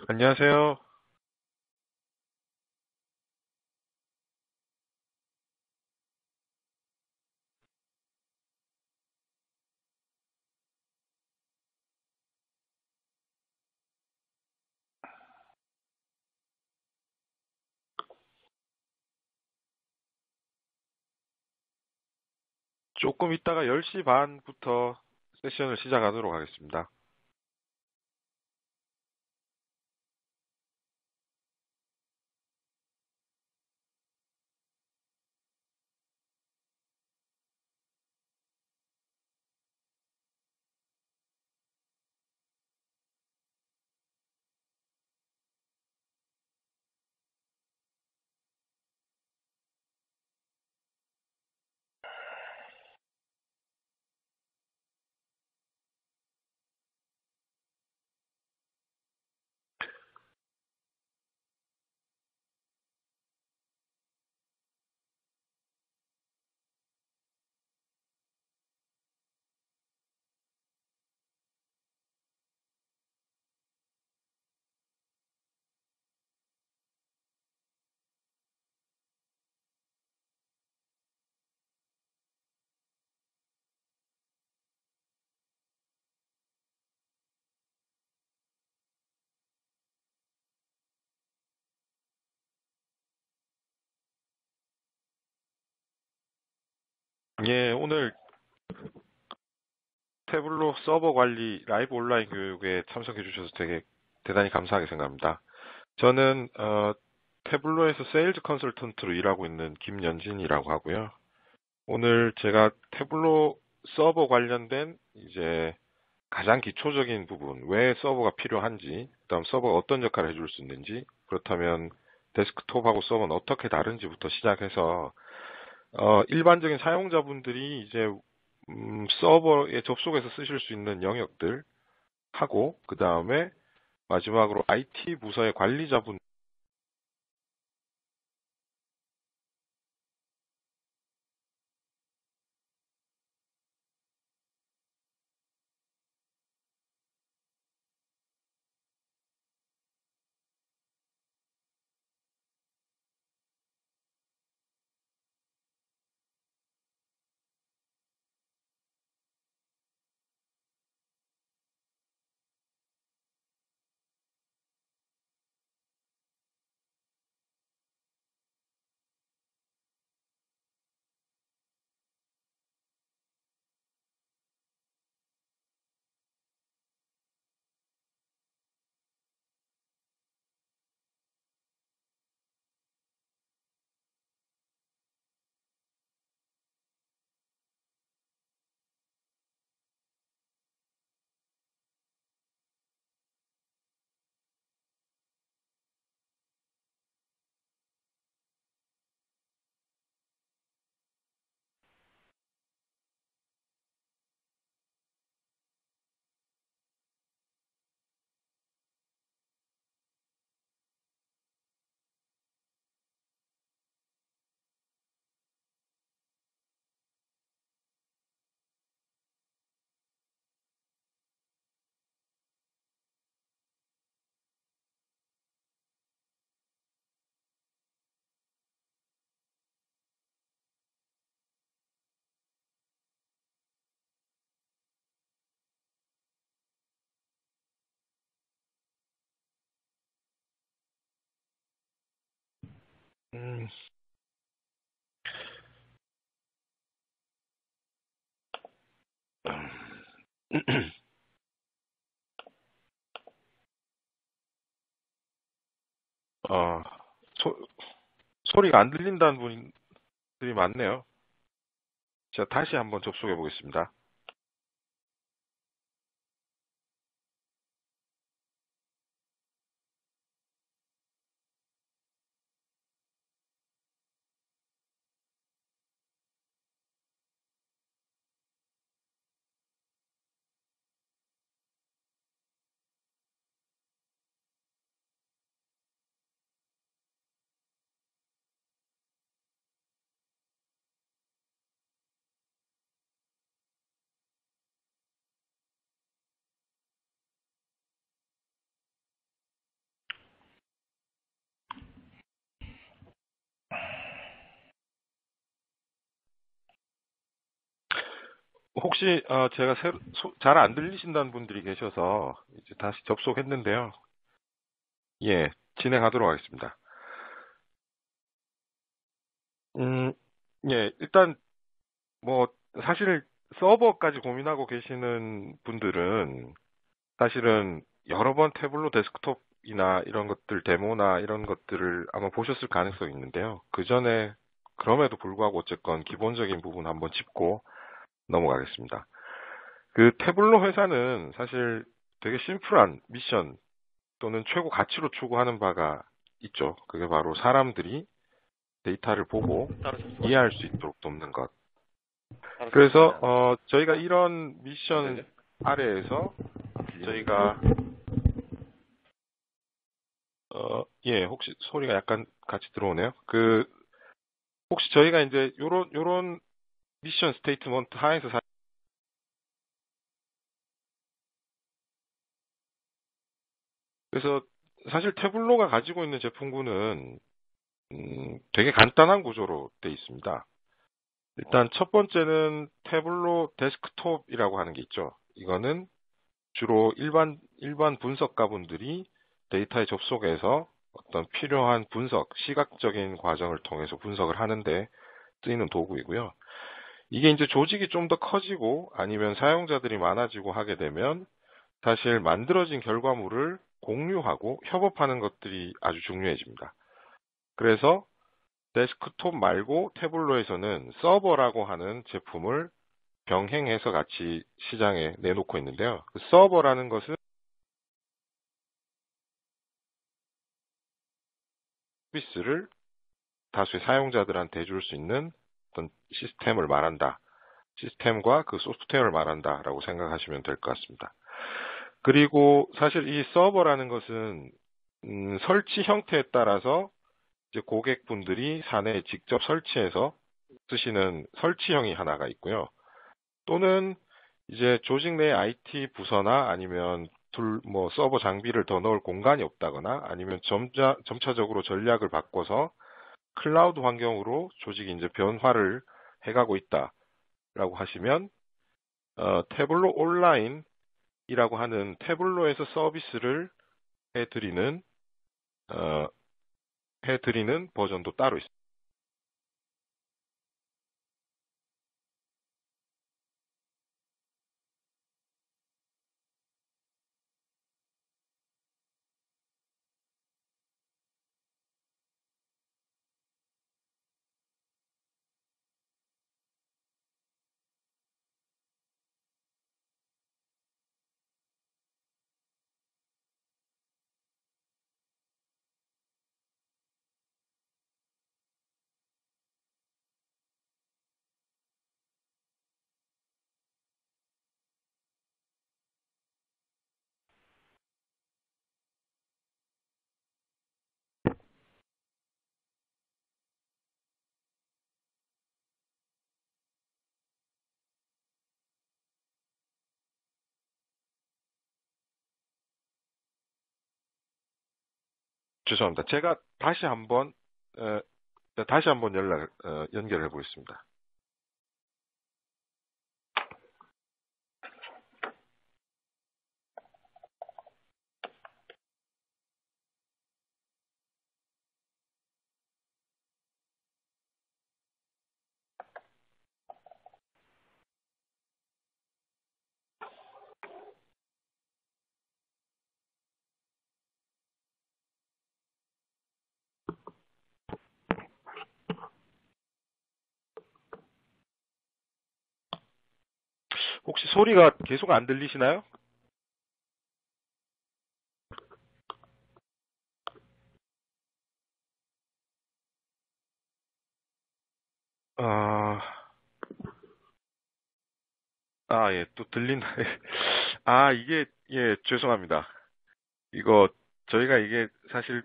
안녕하세요. 조금 있다가 10시 반부터 세션을 시작하도록 하겠습니다. 예, 오늘 태블로 서버 관리 라이브 온라인 교육에 참석해 주셔서 되게 대단히 감사하게 생각합니다. 저는 태블로에서 세일즈 컨설턴트로 일하고 있는 김연진이라고 하고요. 오늘 제가 태블로 서버 관련된 이제 가장 기초적인 부분, 왜 서버가 필요한지, 그다음 서버가 어떤 역할을 해줄 수 있는지, 그렇다면 데스크톱하고 서버는 어떻게 다른지부터 시작해서 일반적인 사용자분들이 이제 서버에 접속해서 쓰실 수 있는 영역들 하고 그 다음에 마지막으로 IT 부서의 관리자분 음, 어, 소, 소리가 안 들린다는 분들이 많네요. 제가 다시 한번 접속해 보겠습니다. 혹시 제가 잘 안 들리신다는 분들이 계셔서 이제 다시 접속했는데요. 예, 진행하도록 하겠습니다. 음, 예, 일단 뭐 사실 서버까지 고민하고 계시는 분들은 사실은 여러 번 태블로 데스크톱이나 이런 것들 데모나 이런 것들을 아마 보셨을 가능성이 있는데요. 그 전에 그럼에도 불구하고 어쨌건 기본적인 부분 한번 짚고 넘어가겠습니다. 그 태블로 회사는 사실 되게 심플한 미션 또는 최고 가치로 추구하는 바가 있죠. 그게 바로 사람들이 데이터를 보고 이해할 수 있도록 돕는 것. 그래서 저희가 이런 미션 아래에서 저희가 예, 혹시 소리가 약간 같이 들어오네요. 혹시 저희가 이제 요런 미션 스테이트먼트 하에서 그래서 사실 태블로가 가지고 있는 제품군은 되게 간단한 구조로 돼 있습니다. 일단 첫 번째는 태블로 데스크톱이라고 하는 게 있죠. 이거는 주로 일반 분석가분들이 데이터에 접속해서 어떤 필요한 분석, 시각적인 과정을 통해서 분석을 하는데 쓰이는 도구이고요. 이게 이제 조직이 좀 더 커지고 아니면 사용자들이 많아지고 하게 되면 사실 만들어진 결과물을 공유하고 협업하는 것들이 아주 중요해집니다. 그래서 데스크톱 말고 태블로에서는 서버라고 하는 제품을 병행해서 같이 시장에 내놓고 있는데요. 그 서버라는 것은 서비스를 다수의 사용자들한테 해줄 수 있는 어떤 시스템을 말한다. 시스템과 그 소프트웨어를 말한다라고 생각하시면 될 것 같습니다. 그리고 사실 이 서버라는 것은 설치 형태에 따라서 이제 고객분들이 사내에 직접 설치해서 쓰시는 설치형이 하나가 있고요. 또는 이제 조직 내 IT 부서나 아니면 뭐 서버 장비를 더 넣을 공간이 없다거나 아니면 점차적으로 전략을 바꿔서 클라우드 환경으로 조직이 이제 변화를 해가고 있다라고 하시면 태블로 온라인이라고 하는 태블로에서 서비스를 해드리는 어, 해드리는 버전도 따로 있습니다. 죄송합니다. 제가 어, 다시 한번 연결해 보겠습니다. 혹시 소리가 계속 안 들리시나요? 아, 예, 또 들린다. 이게, 예, 죄송합니다. 이거, 저희가 이게 사실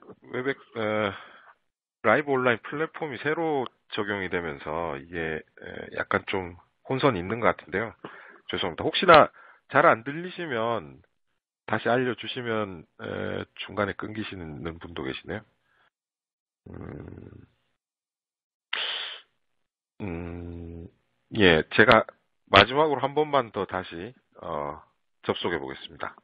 라이브 온라인 플랫폼이 새로 적용이 되면서 이게 약간 좀 혼선이 있는 것 같은데요. 죄송합니다. 혹시나 잘 안 들리시면 다시 알려주시면 중간에 끊기시는 분도 계시네요. 음, 예, 제가 마지막으로 한 번만 더 다시 접속해 보겠습니다.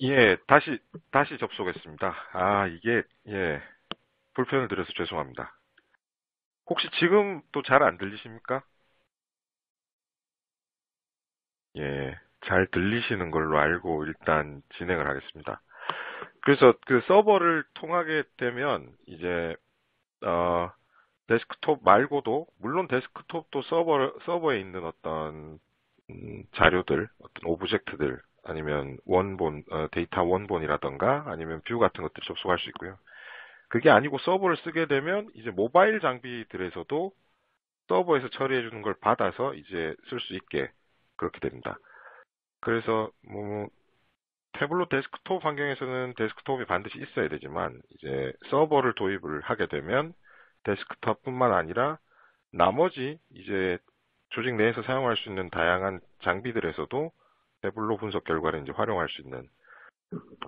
예, 다시 접속했습니다. 이게, 예, 불편을 드려서 죄송합니다. 혹시 지금 또 잘 안 들리십니까? 예, 잘 들리시는 걸로 알고 일단 진행을 하겠습니다. 그래서 그 서버를 통하게 되면 이제, 어, 데스크톱 말고도, 물론 데스크톱도 서버에 있는 어떤, 자료들, 어떤 오브젝트들, 아니면 데이터 원본이라던가, 아니면 뷰 같은 것들 접속할 수 있고요. 그게 아니고 서버를 쓰게 되면 이제 모바일 장비들에서도 서버에서 처리해 주는 걸 받아서 이제 쓸 수 있게 그렇게 됩니다. 그래서 뭐 태블릿 데스크톱 환경에서는 데스크톱이 반드시 있어야 되지만 이제 서버를 도입을 하게 되면 데스크톱뿐만 아니라 나머지 이제 조직 내에서 사용할 수 있는 다양한 장비들에서도 태블로 분석 결과를 이제 활용할 수 있는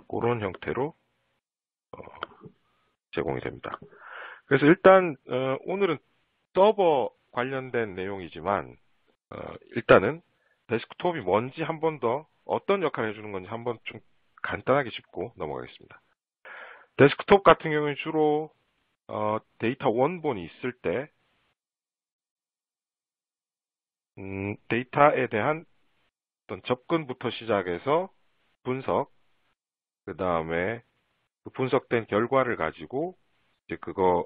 그런 형태로 어, 제공이 됩니다. 그래서 일단 오늘은 서버 관련된 내용이지만 일단은 데스크톱이 뭔지 한 번 더 어떤 역할을 해주는 건지 한번 좀 간단하게 짚고 넘어가겠습니다. 데스크톱 같은 경우는 주로 데이터 원본이 있을 때 데이터에 대한 어떤 접근부터 시작해서 분석, 그 다음에 그 분석된 결과를 가지고 이제 그거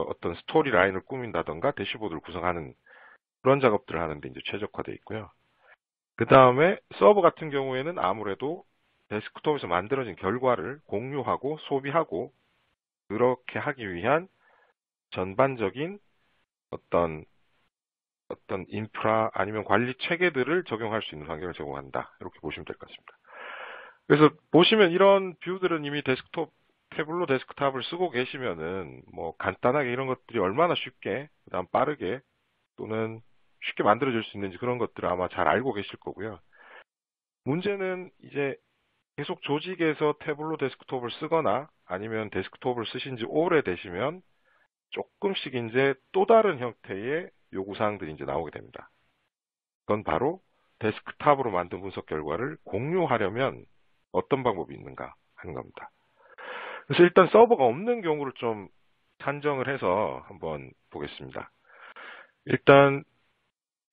어떤 스토리 라인을 꾸민다던가 대시보드를 구성하는 그런 작업들을 하는데 이제 최적화되어 있고요. 그 다음에 서버 같은 경우에는 아무래도 데스크톱에서 만들어진 결과를 공유하고 소비하고 그렇게 하기 위한 전반적인 어떤 인프라 아니면 관리 체계들을 적용할 수 있는 환경을 제공한다. 이렇게 보시면 될 것 같습니다. 그래서 보시면 이런 뷰들은 이미 태블로 데스크탑을 쓰고 계시면은 뭐 간단하게 이런 것들이 얼마나 쉽게, 그다음 빠르게 또는 쉽게 만들어질 수 있는지 그런 것들을 아마 잘 알고 계실 거고요. 문제는 이제 계속 조직에서 태블로 데스크톱을 쓰거나 아니면 데스크톱을 쓰신 지 오래되시면 조금씩 이제 또 다른 형태의 요구사항들이 이제 나오게 됩니다. 그건 바로 데스크탑으로 만든 분석 결과를 공유하려면 어떤 방법이 있는가 하는 겁니다. 그래서 일단 서버가 없는 경우를 좀 산정을 해서 한번 보겠습니다. 일단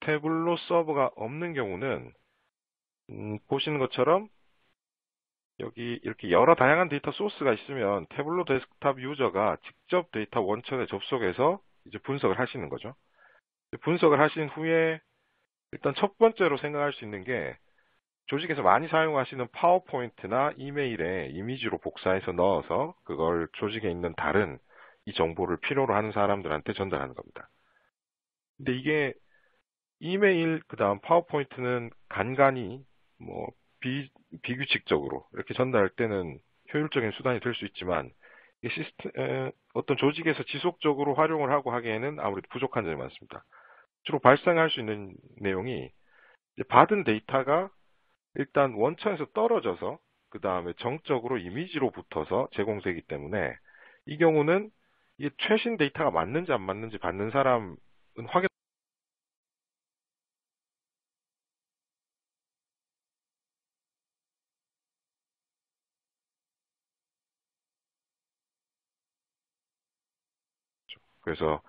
태블로 서버가 없는 경우는 보시는 것처럼 여기 이렇게 여러 다양한 데이터 소스가 있으면 태블로 데스크탑 유저가 직접 데이터 원천에 접속해서 이제 분석을 하시는 거죠. 분석을 하신 후에 일단 첫 번째로 생각할 수 있는 게 조직에서 많이 사용하시는 파워포인트나 이메일에 이미지로 복사해서 넣어서 그걸 조직에 있는 다른 이 정보를 필요로 하는 사람들한테 전달하는 겁니다. 근데 이게 이메일 그다음 파워포인트는 간간히 뭐 비규칙적으로 이렇게 전달할 때는 효율적인 수단이 될 수 있지만 어떤 조직에서 지속적으로 활용을 하고 하기에는 아무래도 부족한 점이 많습니다. 주로 발생할 수 있는 내용이 이제 받은 데이터가 일단 원천에서 떨어져서 그 다음에 정적으로 이미지로 붙어서 제공되기 때문에 이 경우는 이게 최신 데이터가 맞는지 안 맞는지 받는 사람은 확인 그래서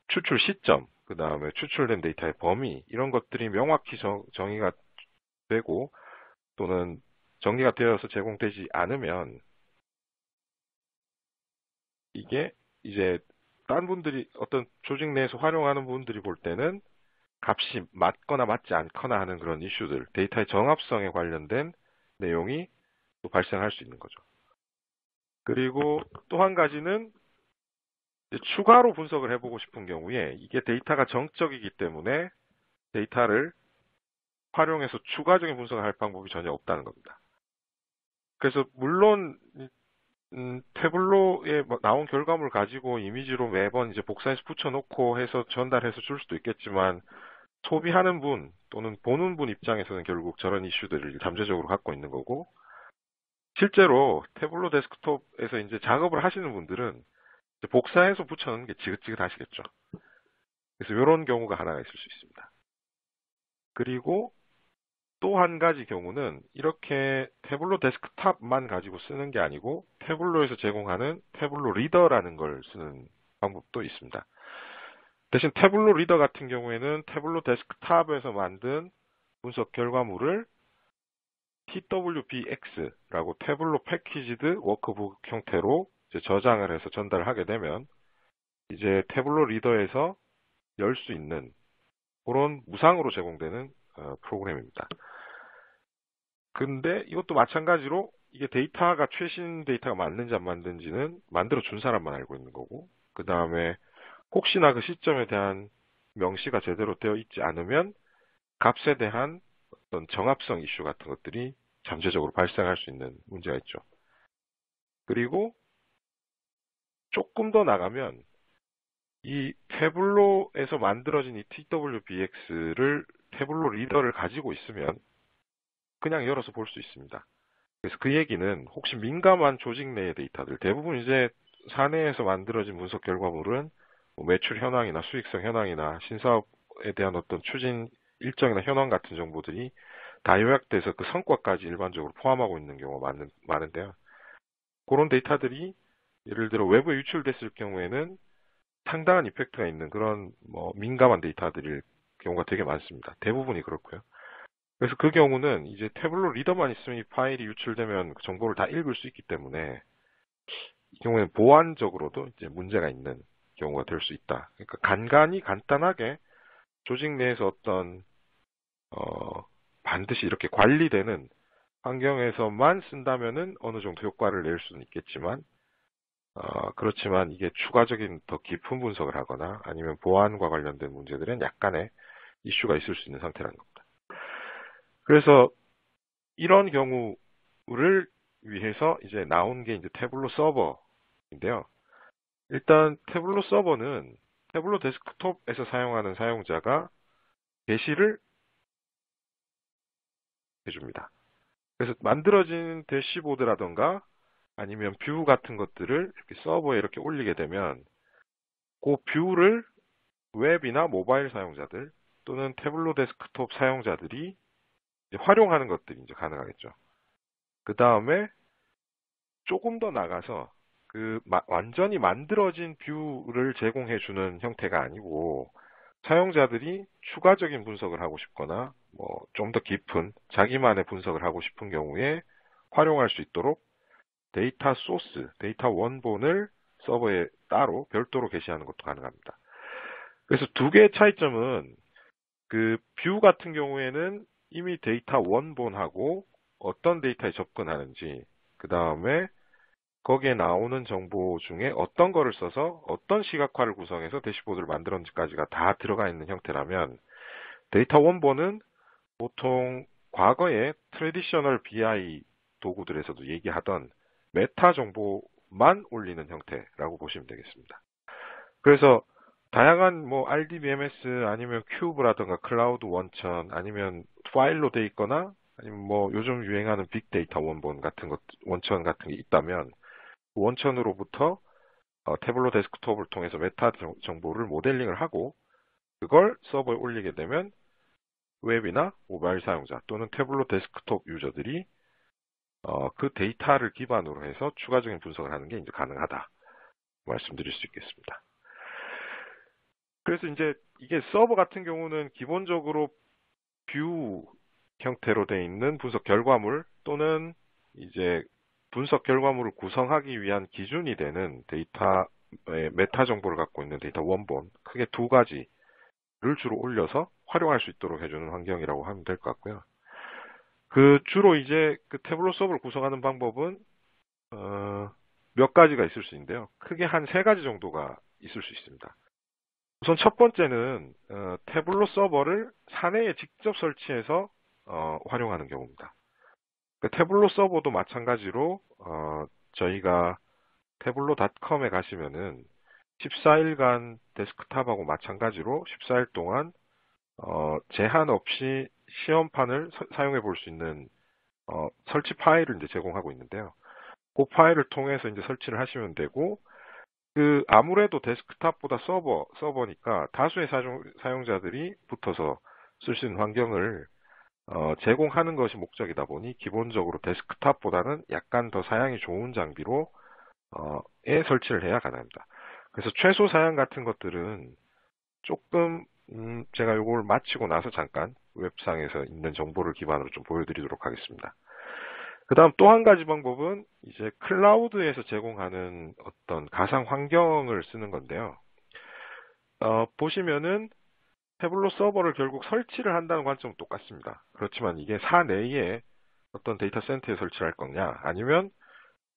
추출 시점, 그 다음에 추출된 데이터의 범위, 이런 것들이 명확히 정의가 되고 또는 정리가 되어서 제공되지 않으면 이게 이제 다른 분들이 어떤 조직 내에서 활용하는 분들이 볼 때는 값이 맞거나 맞지 않거나 하는 그런 이슈들, 데이터의 정합성에 관련된 내용이 또 발생할 수 있는 거죠. 그리고 또 한 가지는 추가로 분석을 해보고 싶은 경우에 이게 데이터가 정적이기 때문에 데이터를 활용해서 추가적인 분석을 할 방법이 전혀 없다는 겁니다. 그래서 물론 태블로에 나온 결과물 가지고 이미지로 매번 이제 복사해서 붙여놓고 해서 전달해서 줄 수도 있겠지만 소비하는 분 또는 보는 분 입장에서는 결국 저런 이슈들을 잠재적으로 갖고 있는 거고 실제로 태블로 데스크톱에서 이제 작업을 하시는 분들은 복사해서 붙여놓는 게 지긋지긋하시겠죠. 그래서 이런 경우가 하나가 있을 수 있습니다. 그리고 또 한 가지 경우는 이렇게 태블로 데스크탑만 가지고 쓰는 게 아니고 태블로에서 제공하는 태블로 리더라는 걸 쓰는 방법도 있습니다. 대신 태블로 리더 같은 경우에는 태블로 데스크탑에서 만든 분석 결과물을 TWBX라고 태블로 패키지드 워크북 형태로 이제 저장을 해서 전달을 하게 되면 이제 태블로 리더에서 열 수 있는 그런 무상으로 제공되는 프로그램입니다. 근데 이것도 마찬가지로 이게 데이터가 최신 데이터가 맞는지 안 맞는지는 만들어 준 사람만 알고 있는 거고 그 다음에 혹시나 그 시점에 대한 명시가 제대로 되어 있지 않으면 값에 대한 어떤 정합성 이슈 같은 것들이 잠재적으로 발생할 수 있는 문제가 있죠. 그리고 조금 더 나가면 이 태블로에서 만들어진 이 TWBX를 태블로 리더를 가지고 있으면 그냥 열어서 볼 수 있습니다. 그래서 그 얘기는 혹시 민감한 조직 내의 데이터들, 대부분 이제 사내에서 만들어진 분석 결과물은 뭐 매출 현황이나 수익성 현황이나 신사업에 대한 어떤 추진 일정이나 현황 같은 정보들이 다 요약돼서 그 성과까지 일반적으로 포함하고 있는 경우가 많은데요. 그런 데이터들이 예를 들어 외부에 유출됐을 경우에는 상당한 이펙트가 있는 그런 민감한 데이터들일 경우가 되게 많습니다. 대부분이 그렇고요. 그래서 그 경우는 이제 태블로 리더만 있으면 이 파일이 유출되면 그 정보를 다 읽을 수 있기 때문에 이 경우에는 보안적으로도 이제 문제가 있는 경우가 될 수 있다. 그러니까 간단하게 조직 내에서 어떤 반드시 이렇게 관리되는 환경에서만 쓴다면은 어느 정도 효과를 낼 수는 있겠지만 그렇지만 이게 추가적인 더 깊은 분석을 하거나 아니면 보안과 관련된 문제들은 약간의 이슈가 있을 수 있는 상태라는 겁니다. 그래서 이런 경우를 위해서 이제 나온 게 이제 태블로 서버인데요. 일단 태블로 서버는 태블로 데스크톱에서 사용하는 사용자가 게시를 해줍니다. 그래서 만들어진 대시보드라던가 아니면 뷰 같은 것들을 이렇게 서버에 이렇게 올리게 되면 그 뷰를 웹이나 모바일 사용자들 또는 태블로 데스크톱 사용자들이 활용하는 것들이 이제 가능하겠죠. 그 다음에 조금 더 나가서 완전히 만들어진 뷰를 제공해 주는 형태가 아니고 사용자들이 추가적인 분석을 하고 싶거나 좀 더 깊은 자기만의 분석을 하고 싶은 경우에 활용할 수 있도록 데이터 소스, 데이터 원본을 서버에 따로 별도로 게시하는 것도 가능합니다. 그래서 두 개의 차이점은 그 뷰 같은 경우에는 이미 데이터 원본하고 어떤 데이터에 접근하는지 그 다음에 거기에 나오는 정보 중에 어떤 거를 써서 어떤 시각화를 구성해서 대시보드를 만들었는지까지가 다 들어가 있는 형태라면 데이터 원본은 보통 과거에 트래디셔널 BI 도구들에서도 얘기하던 메타 정보만 올리는 형태라고 보시면 되겠습니다. 그래서 다양한 RDBMS 아니면 큐브라든가 클라우드 원천 아니면 파일로 돼 있거나 아니면 요즘 유행하는 빅데이터 원본 같은 원천 같은 게 있다면 그 원천으로부터 태블로 데스크톱을 통해서 메타 정보를 모델링을 하고 그걸 서버에 올리게 되면 웹이나 모바일 사용자 또는 태블로 데스크톱 유저들이 그 데이터를 기반으로 해서 추가적인 분석을 하는 게 이제 가능하다 말씀드릴 수 있겠습니다. 그래서 이제 이게 서버 같은 경우는 기본적으로 뷰 형태로 돼 있는 분석 결과물 또는 이제 분석 결과물을 구성하기 위한 기준이 되는 데이터의 메타 정보를 갖고 있는 데이터 원본, 크게 두 가지를 주로 올려서 활용할 수 있도록 해주는 환경이라고 하면 될 것 같고요. 그 주로 이제 그 태블로 서버를 구성하는 방법은 몇 가지가 있을 수 있는데요. 크게 한 세 가지 정도가 있을 수 있습니다. 우선 첫 번째는 태블로 서버를 사내에 직접 설치해서 활용하는 경우입니다. 그 태블로 서버도 마찬가지로 저희가 태블로닷컴에 가시면은 14일간 데스크탑하고 마찬가지로 14일 동안 제한 없이 시험판을 사용해 볼 수 있는 설치 파일을 이제 제공하고 있는데요. 그 파일을 통해서 이제 설치를 하시면 되고, 그 아무래도 데스크탑보다 서버니까 다수의 사용자들이 붙어서 쓸 수 있는 환경을 제공하는 것이 목적이다 보니 기본적으로 데스크탑보다는 약간 더 사양이 좋은 장비로 설치를 해야 가능합니다. 그래서 최소 사양 같은 것들은 조금 제가 이걸 마치고 나서 잠깐 웹상에서 있는 정보를 기반으로 좀 보여드리도록 하겠습니다. 그 다음 또 한 가지 방법은 이제 클라우드에서 제공하는 어떤 가상 환경을 쓰는 건데요. 보시면은 태블로 서버를 결국 설치를 한다는 관점은 똑같습니다. 그렇지만 이게 사내에 어떤 데이터 센터에 설치할 거냐, 아니면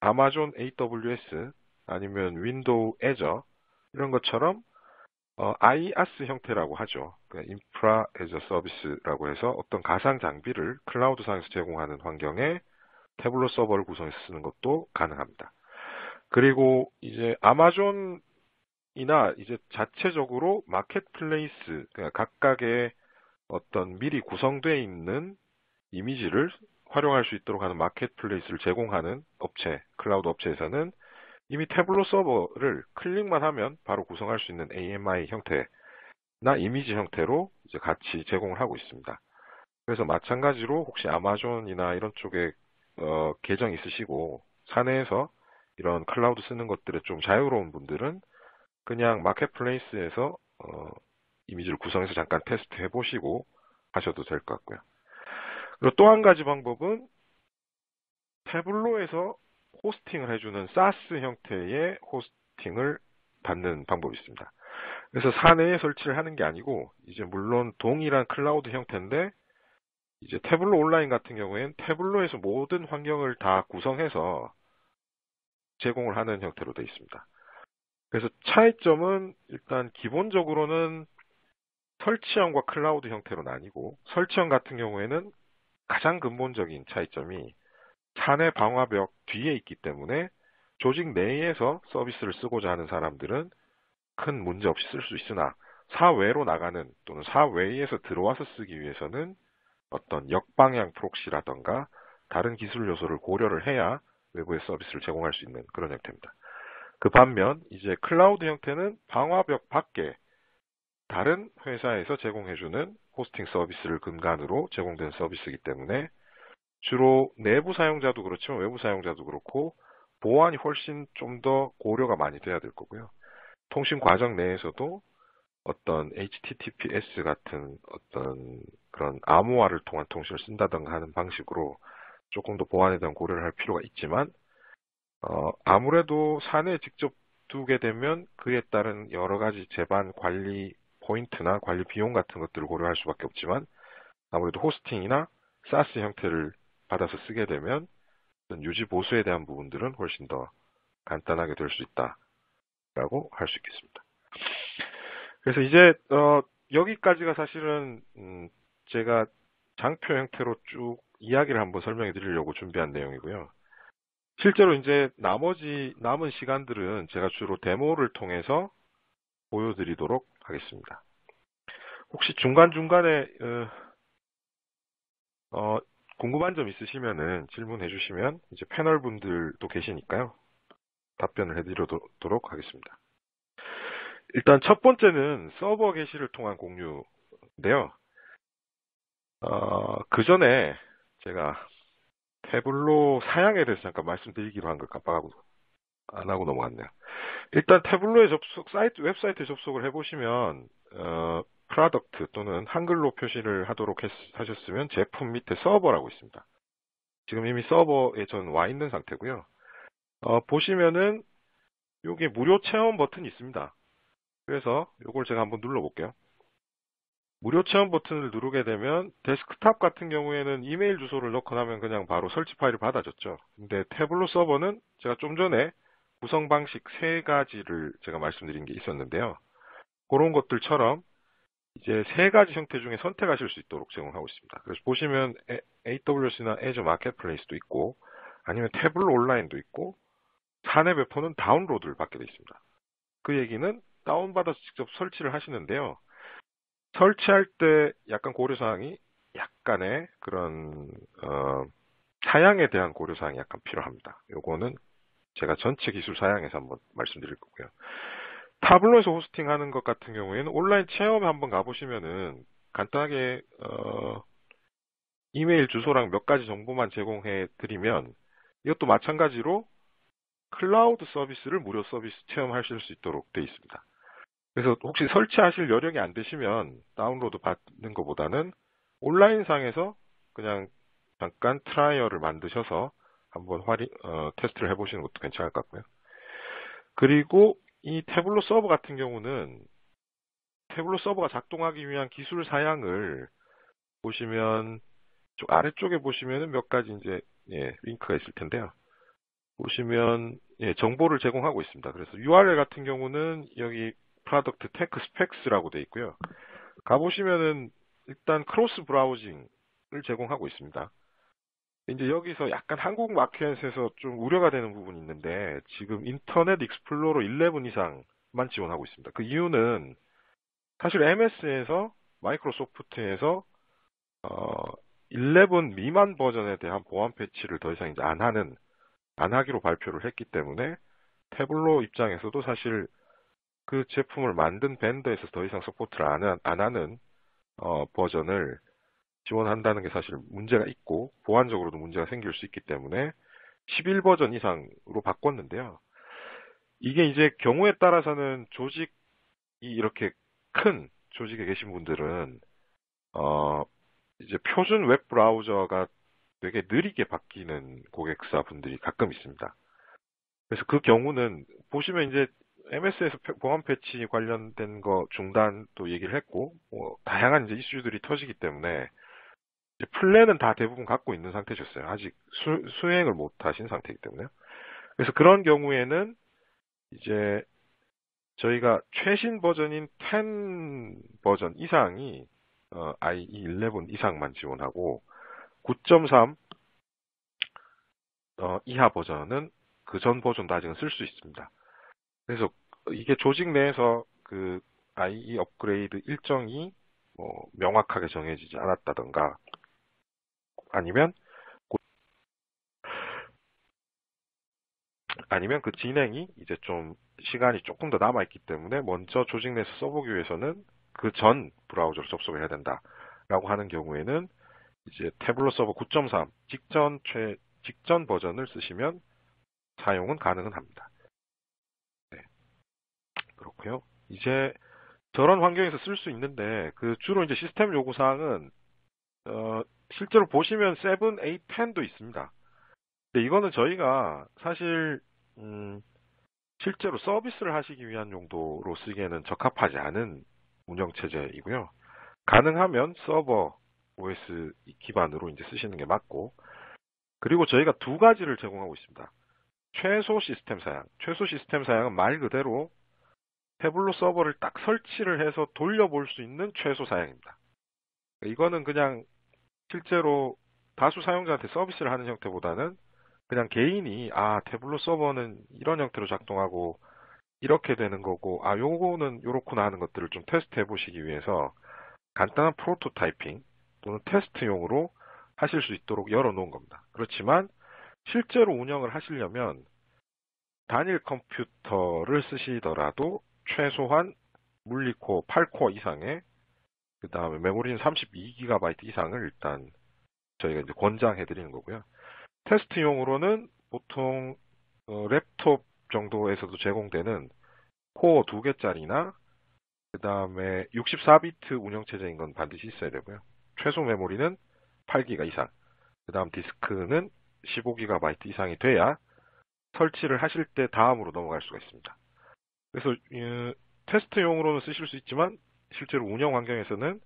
아마존 AWS, 아니면 윈도우 애저 이런 것처럼 IaaS 형태라고 하죠. 인프라 애저 서비스라고 해서 어떤 가상 장비를 클라우드상에서 제공하는 환경에 태블로 서버를 구성해서 쓰는 것도 가능합니다. 그리고 이제 아마존이나 이제 자체적으로 마켓플레이스, 그러니까 각각의 어떤 미리 구성되어 있는 이미지를 활용할 수 있도록 하는 마켓플레이스를 제공하는 업체, 클라우드 업체에서는 이미 태블로 서버를 클릭만 하면 바로 구성할 수 있는 AMI 형태나 이미지 형태로 이제 같이 제공을 하고 있습니다. 그래서 마찬가지로 혹시 아마존이나 이런 쪽에 계정 있으시고 사내에서 이런 클라우드 쓰는 것들에 좀 자유로운 분들은 그냥 마켓플레이스에서 이미지를 구성해서 잠깐 테스트 해보시고 하셔도 될 것 같고요. 그리고 또 한 가지 방법은 태블로에서 호스팅을 해주는 SaaS 형태의 호스팅을 받는 방법이 있습니다. 그래서 사내에 설치를 하는 게 아니고 이제 물론 동일한 클라우드 형태인데 이제 태블로 온라인 같은 경우에는 태블로에서 모든 환경을 다 구성해서 제공을 하는 형태로 되어 있습니다. 그래서 차이점은 일단 기본적으로는 설치형과 클라우드 형태로 나뉘고, 설치형 같은 경우에는 가장 근본적인 차이점이 사내 방화벽 뒤에 있기 때문에 조직 내에서 서비스를 쓰고자 하는 사람들은 큰 문제 없이 쓸 수 있으나 사외로 나가는 또는 사외에서 들어와서 쓰기 위해서는 어떤 역방향 프록시라던가 다른 기술 요소를 고려를 해야 외부의 서비스를 제공할 수 있는 그런 형태입니다. 그 반면 이제 클라우드 형태는 방화벽 밖에 다른 회사에서 제공해주는 호스팅 서비스를 근간으로 제공된 서비스이기 때문에 주로 내부 사용자도 그렇지만 외부 사용자도 그렇고 보안이 훨씬 좀 더 고려가 많이 돼야 될 거고요. 통신 과정 내에서도 어떤 HTTPS 같은 어떤 그런 암호화를 통한 통신을 쓴다든가 하는 방식으로 조금 더 보안에 대한 고려를 할 필요가 있지만 아무래도 사내에 직접 두게 되면 그에 따른 여러 가지 제반 관리 포인트나 관리 비용 같은 것들을 고려할 수밖에 없지만 아무래도 호스팅이나 SaaS 형태를 받아서 쓰게 되면 유지 보수에 대한 부분들은 훨씬 더 간단하게 될 수 있다라고 할 수 있겠습니다. 그래서 이제 여기까지가 사실은 제가 장표 형태로 쭉 이야기를 한번 설명해 드리려고 준비한 내용이고요. 실제로 이제 나머지 남은 시간들은 제가 주로 데모를 통해서 보여드리도록 하겠습니다. 혹시 중간중간에 궁금한 점 있으시면은 질문해 주시면 이제 패널 분들도 계시니까요. 답변을 해드리도록 하겠습니다. 일단 첫 번째는 서버 게시를 통한 공유인데요. 그 전에 제가 태블로 사양에 대해서 잠깐 말씀드리기로 한 걸 깜빡하고 안 하고 넘어갔네요. 일단 태블로에 웹사이트에 접속을 해보시면, 프로덕트 또는 한글로 표시를 하도록 하셨으면 제품 밑에 서버라고 있습니다. 지금 이미 서버에 전 와 있는 상태고요. 보시면은 요게 무료 체험 버튼이 있습니다. 그래서 요걸 제가 한번 눌러볼게요. 무료 체험 버튼을 누르게 되면 데스크탑 같은 경우에는 이메일 주소를 넣고 나면 그냥 바로 설치 파일을 받아줬죠. 근데 태블로 서버는 제가 좀 전에 구성 방식 세 가지를 제가 말씀드린 게 있었는데요. 그런 것들처럼 이제 세 가지 형태 중에 선택하실 수 있도록 제공하고 있습니다. 그래서 보시면 AWS나 Azure 마켓플레이스도 있고 아니면 태블로 온라인도 있고 사내 배포는 다운로드를 받게 되어 있습니다. 그 얘기는 다운받아서 직접 설치를 하시는데요. 설치할 때 약간 고려사항이 약간의 그런 사양에 대한 고려사항이 약간 필요합니다. 요거는 제가 전체 기술 사양에서 한번 말씀드릴 거고요. 타블로에서 호스팅하는 것 같은 경우에는 온라인 체험에 한번 가보시면은 간단하게 이메일 주소랑 몇 가지 정보만 제공해 드리면 이것도 마찬가지로 클라우드 서비스를 무료 서비스 체험하실 수 있도록 되어 있습니다. 그래서 혹시 설치하실 여력이 안 되시면 다운로드 받는 것보다는 온라인상에서 그냥 잠깐 트라이얼을 만드셔서 한번 테스트를 해보시는 것도 괜찮을 것 같고요. 그리고 이 태블로 서버 같은 경우는 태블로 서버가 작동하기 위한 기술 사양을 보시면 쪽 아래쪽에 보시면은 몇 가지 이제 링크가 있을 텐데요. 보시면 정보를 제공하고 있습니다. 그래서 URL 같은 경우는 여기 프로덕트 테크 스펙스라고 되어 있고요. 가보시면은 일단 크로스 브라우징을 제공하고 있습니다. 이제 여기서 약간 한국 마켓에서 좀 우려가 되는 부분이 있는데 지금 인터넷 익스플로러 11 이상만 지원하고 있습니다. 그 이유는 사실 MS에서 마이크로소프트에서 11 미만 버전에 대한 보안 패치를 더 이상 이제 안 하기로 발표를 했기 때문에 태블로 입장에서도 사실 그 제품을 만든 벤더에서 더 이상 서포트를 안 하는 버전을 지원한다는 게 사실 문제가 있고 보안적으로도 문제가 생길 수 있기 때문에 11 버전 이상으로 바꿨는데요. 이게 이제 경우에 따라서는 조직이 이렇게 큰 조직에 계신 분들은 이제 표준 웹 브라우저가 되게 느리게 바뀌는 고객사 분들이 가끔 있습니다. 그래서 그 경우는 보시면 이제 MS에서 보안 패치 관련된 거 중단도 얘기를 했고 다양한 이제 이슈들이 터지기 때문에 이제 플랜은 다 대부분 갖고 있는 상태셨어요. 아직 수행을 못 하신 상태이기 때문에요. 그래서 그런 경우에는 이제 저희가 최신 버전인 10 버전 이상이 IE 11 이상만 지원하고 9.3 이하 버전은 그 전 버전도 아직은 쓸 수 있습니다. 그래서 이게 조직 내에서 그 IE 업그레이드 일정이 명확하게 정해지지 않았다던가 아니면 그 진행이 이제 좀 시간이 조금 더 남아있기 때문에 먼저 조직 내에서 써보기 위해서는 그 전 브라우저로 접속을 해야 된다라고 하는 경우에는 이제 태블로 서버 9.3 직전 버전을 쓰시면 사용은 가능은 합니다. 네, 그렇고요. 이제 저런 환경에서 쓸 수 있는데 그 주로 이제 시스템 요구 사항은 실제로 보시면 7, 8, 10도 있습니다. 근데 이거는 저희가 사실 실제로 서비스를 하시기 위한 용도로 쓰기에는 적합하지 않은 운영체제이고요. 가능하면 서버 OS 기반으로 이제 쓰시는 게 맞고, 그리고 저희가 두 가지를 제공하고 있습니다. 최소 시스템 사양. 최소 시스템 사양은 말 그대로 태블로 서버를 딱 설치를 해서 돌려볼 수 있는 최소 사양입니다. 이거는 그냥 실제로 다수 사용자한테 서비스를 하는 형태보다는 그냥 개인이 태블로 서버는 이런 형태로 작동하고 이렇게 되는 거고 요거는 요렇구나 하는 것들을 좀 테스트 해보시기 위해서 간단한 프로토타이핑 또는 테스트용으로 하실 수 있도록 열어놓은 겁니다. 그렇지만 실제로 운영을 하시려면 단일 컴퓨터를 쓰시더라도 최소한 물리코어 8코어 이상의 그 다음에 메모리는 32GB 이상을 일단 저희가 이제 권장해 드리는 거고요. 테스트용으로는 보통 랩톱 정도에서도 제공되는 코어 2개짜리나 그 다음에 64비트 운영체제인 건 반드시 있어야 되고요. 최소 메모리는 8기가 이상, 그 다음 디스크는 15GB 이상이 돼야 설치를 하실 때 다음으로 넘어갈 수가 있습니다. 그래서 테스트용으로는 쓰실 수 있지만 실제로 운영 환경에서는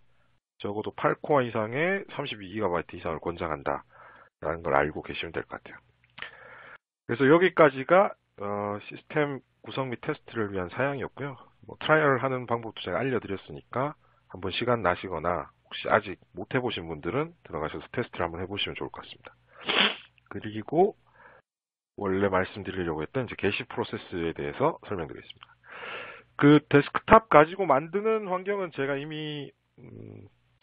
적어도 8코어 이상의 32GB 이상을 권장한다라는 걸 알고 계시면 될 것 같아요. 그래서 여기까지가 시스템 구성 및 테스트를 위한 사양이었고요. 뭐 트라이얼을 하는 방법도 제가 알려드렸으니까 한번 시간 나시거나 혹시 아직 못 해보신 분들은 들어가셔서 테스트를 한번 해보시면 좋을 것 같습니다. 그리고 원래 말씀드리려고 했던 이제 게시 프로세스에 대해서 설명드리겠습니다. 그 데스크탑 가지고 만드는 환경은 제가 이미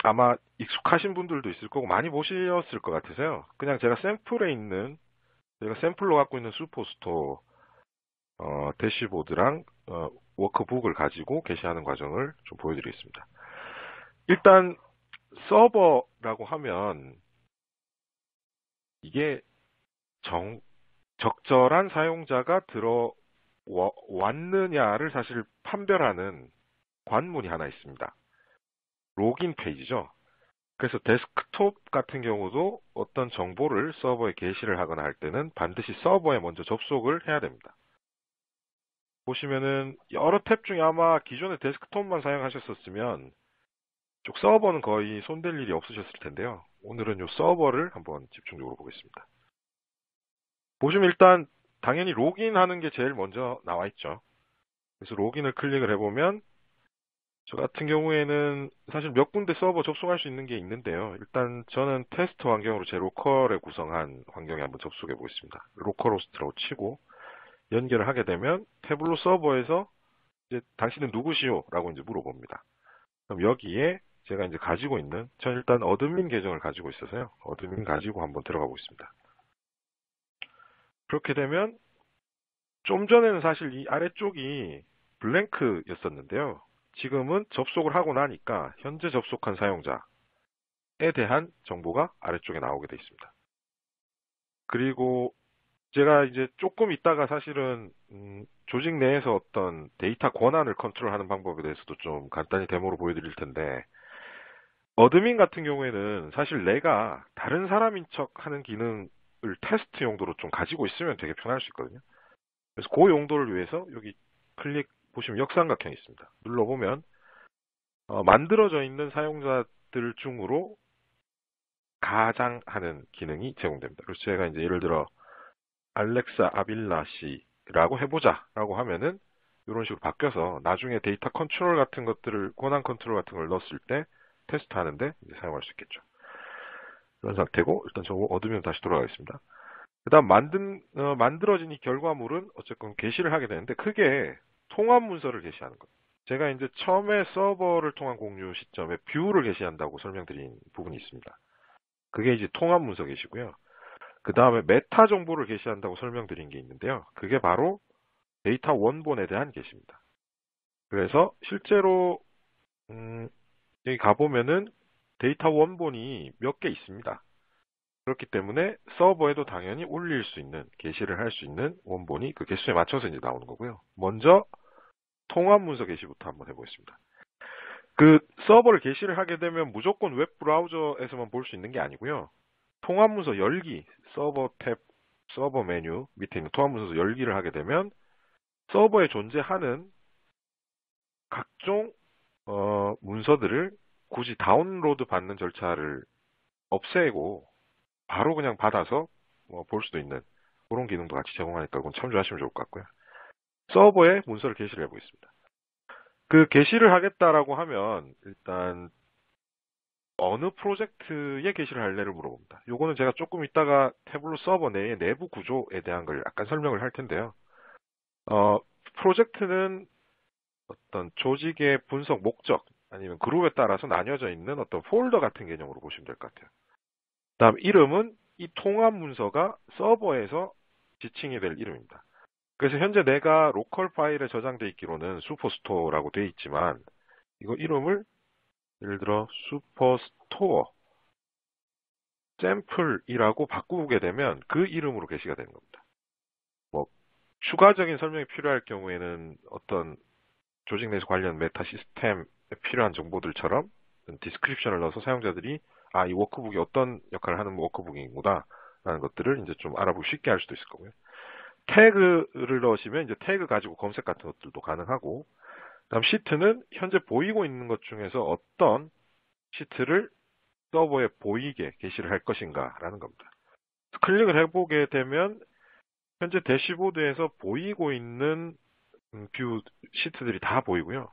아마 익숙하신 분들도 있을 거고 많이 보셨을 것 같아서요. 그냥 제가 샘플에 있는 제가 샘플로 갖고 있는 슈퍼스토어 대시보드랑 워크북을 가지고 게시하는 과정을 좀 보여드리겠습니다. 일단 서버라고 하면 이게 적절한 사용자가 들어왔느냐를 사실 판별하는 관문이 하나 있습니다. 로긴 페이지죠. 그래서 데스크톱 같은 경우도 어떤 정보를 서버에 게시를 하거나 할 때는 반드시 서버에 먼저 접속을 해야 됩니다. 보시면은 여러 탭 중에 아마 기존에 데스크톱만 사용하셨었으면 쪽 서버는 거의 손댈 일이 없으셨을 텐데요. 오늘은 이 서버를 한번 집중적으로 보겠습니다. 보시면 일단 당연히 로그인하는 게 제일 먼저 나와 있죠. 그래서 로그인을 클릭을 해보면 저 같은 경우에는 사실 몇 군데 서버 접속할 수 있는 게 있는데요. 일단 저는 테스트 환경으로 제 로컬에 구성한 환경에 한번 접속해 보겠습니다. 로컬호스트라고 치고 연결을 하게 되면 태블로 서버에서 이제 당신은 누구시오? 라고 이제 물어봅니다. 그럼 여기에 제가 이제 가지고 있는, 전 일단 어드민 계정을 가지고 있어서요. 어드민 가지고 한번 들어가 보겠습니다. 그렇게 되면 좀 전에는 사실 이 아래쪽이 블랭크였었는데요. 지금은 접속을 하고 나니까 현재 접속한 사용자에 대한 정보가 아래쪽에 나오게 되어 있습니다. 그리고 제가 이제 조금 있다가 사실은 조직 내에서 어떤 데이터 권한을 컨트롤하는 방법에 대해서도 좀 간단히 데모로 보여드릴 텐데 어드민 같은 경우에는 사실 내가 다른 사람인 척 하는 기능을 테스트 용도로 좀 가지고 있으면 되게 편할 수 있거든요. 그래서 그 용도를 위해서 여기 클릭 보시면 역삼각형이 있습니다. 눌러보면 만들어져 있는 사용자들 중으로 가장하는 기능이 제공됩니다. 그래서 제가 이제 예를 들어 알렉사 아빌라 씨라고 해보자 라고 하면은 이런 식으로 바뀌어서 나중에 데이터 컨트롤 같은 것들을 권한 컨트롤 같은 걸 넣었을 때 테스트 하는데 이제 사용할 수 있겠죠. 이런 상태고 일단 저거 얻으면 다시 돌아가겠습니다. 그 다음 만들어진 이 결과물은 어쨌건 게시를 하게 되는데 크게 통합 문서를 게시하는 것. 제가 이제 처음에 서버를 통한 공유 시점에 뷰를 게시한다고 설명드린 부분이 있습니다. 그게 이제 통합 문서 게시고요. 그 다음에 메타 정보를 게시한다고 설명드린 게 있는데요. 그게 바로 데이터 원본에 대한 게시입니다. 그래서 실제로 여기 가보면은 데이터 원본이 몇 개 있습니다. 그렇기 때문에 서버에도 당연히 올릴 수 있는, 게시를 할 수 있는 원본이 그 개수에 맞춰서 이제 나오는 거고요. 먼저 통합 문서 게시부터 한번 해보겠습니다. 그 서버를 게시를 하게 되면 무조건 웹 브라우저에서만 볼 수 있는 게 아니고요. 통합 문서 열기, 서버 탭, 서버 메뉴 밑에 있는 통합 문서 열기를 하게 되면 서버에 존재하는 각종 문서들을 굳이 다운로드 받는 절차를 없애고 바로 그냥 받아서 볼 수도 있는 그런 기능도 같이 제공하니까 그건 참조하시면 좋을 것 같고요. 서버에 문서를 게시를 해보겠습니다. 그 게시를 하겠다라고 하면 일단 어느 프로젝트에 게시를 할래를 물어봅니다. 요거는 제가 조금 이따가 태블로 서버 내의 내부 구조에 대한 걸 약간 설명을 할 텐데요. 프로젝트는 어떤 조직의 분석 목적 아니면 그룹에 따라서 나뉘어져 있는 어떤 폴더 같은 개념으로 보시면 될 것 같아요. 다음 이름은 이 통합 문서가 서버에서 지칭이 될 이름입니다. 그래서 현재 내가 로컬 파일에 저장되어 있기로는 슈퍼스토어라고 되어 있지만 이거 이름을 예를 들어 슈퍼스토어 샘플이라고 바꾸게 되면 그 이름으로 게시가 되는 겁니다. 뭐 추가적인 설명이 필요할 경우에는 어떤 조직 내에서 관련 메타 시스템에 필요한 정보들처럼 디스크립션을 넣어서 사용자들이 이 워크북이 어떤 역할을 하는 워크북이구나 라는 것들을 이제 좀 알아보기 쉽게 할 수도 있을 거고요. 태그를 넣으시면 이제 태그 가지고 검색 같은 것들도 가능하고, 다음 시트는 현재 보이고 있는 것 중에서 어떤 시트를 서버에 보이게 게시를 할 것인가 라는 겁니다. 클릭을 해보게 되면 현재 대시보드에서 보이고 있는 뷰 시트들이 다 보이고요.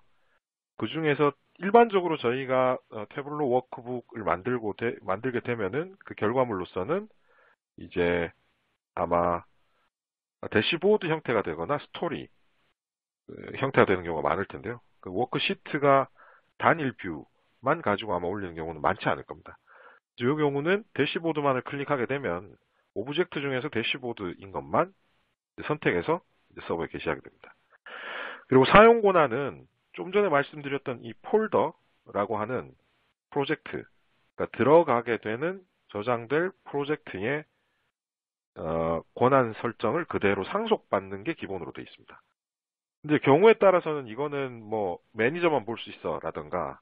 그 중에서 일반적으로 저희가 태블로 워크북을 만들게 되면은 그 결과물로서는 이제 아마 대시보드 형태가 되거나 스토리 형태가 되는 경우가 많을 텐데요. 그 워크시트가 단일 뷰만 가지고 아마 올리는 경우는 많지 않을 겁니다. 이 경우는 대시보드만을 클릭하게 되면 오브젝트 중에서 대시보드인 것만 선택해서 서버에 게시하게 됩니다. 그리고 사용 권한은 좀 전에 말씀드렸던 이 폴더라고 하는 프로젝트, 그러니까 들어가게 되는 저장될 프로젝트의 권한 설정을 그대로 상속받는 게 기본으로 되어 있습니다. 근데 경우에 따라서는 이거는 뭐 매니저만 볼 수 있어 라던가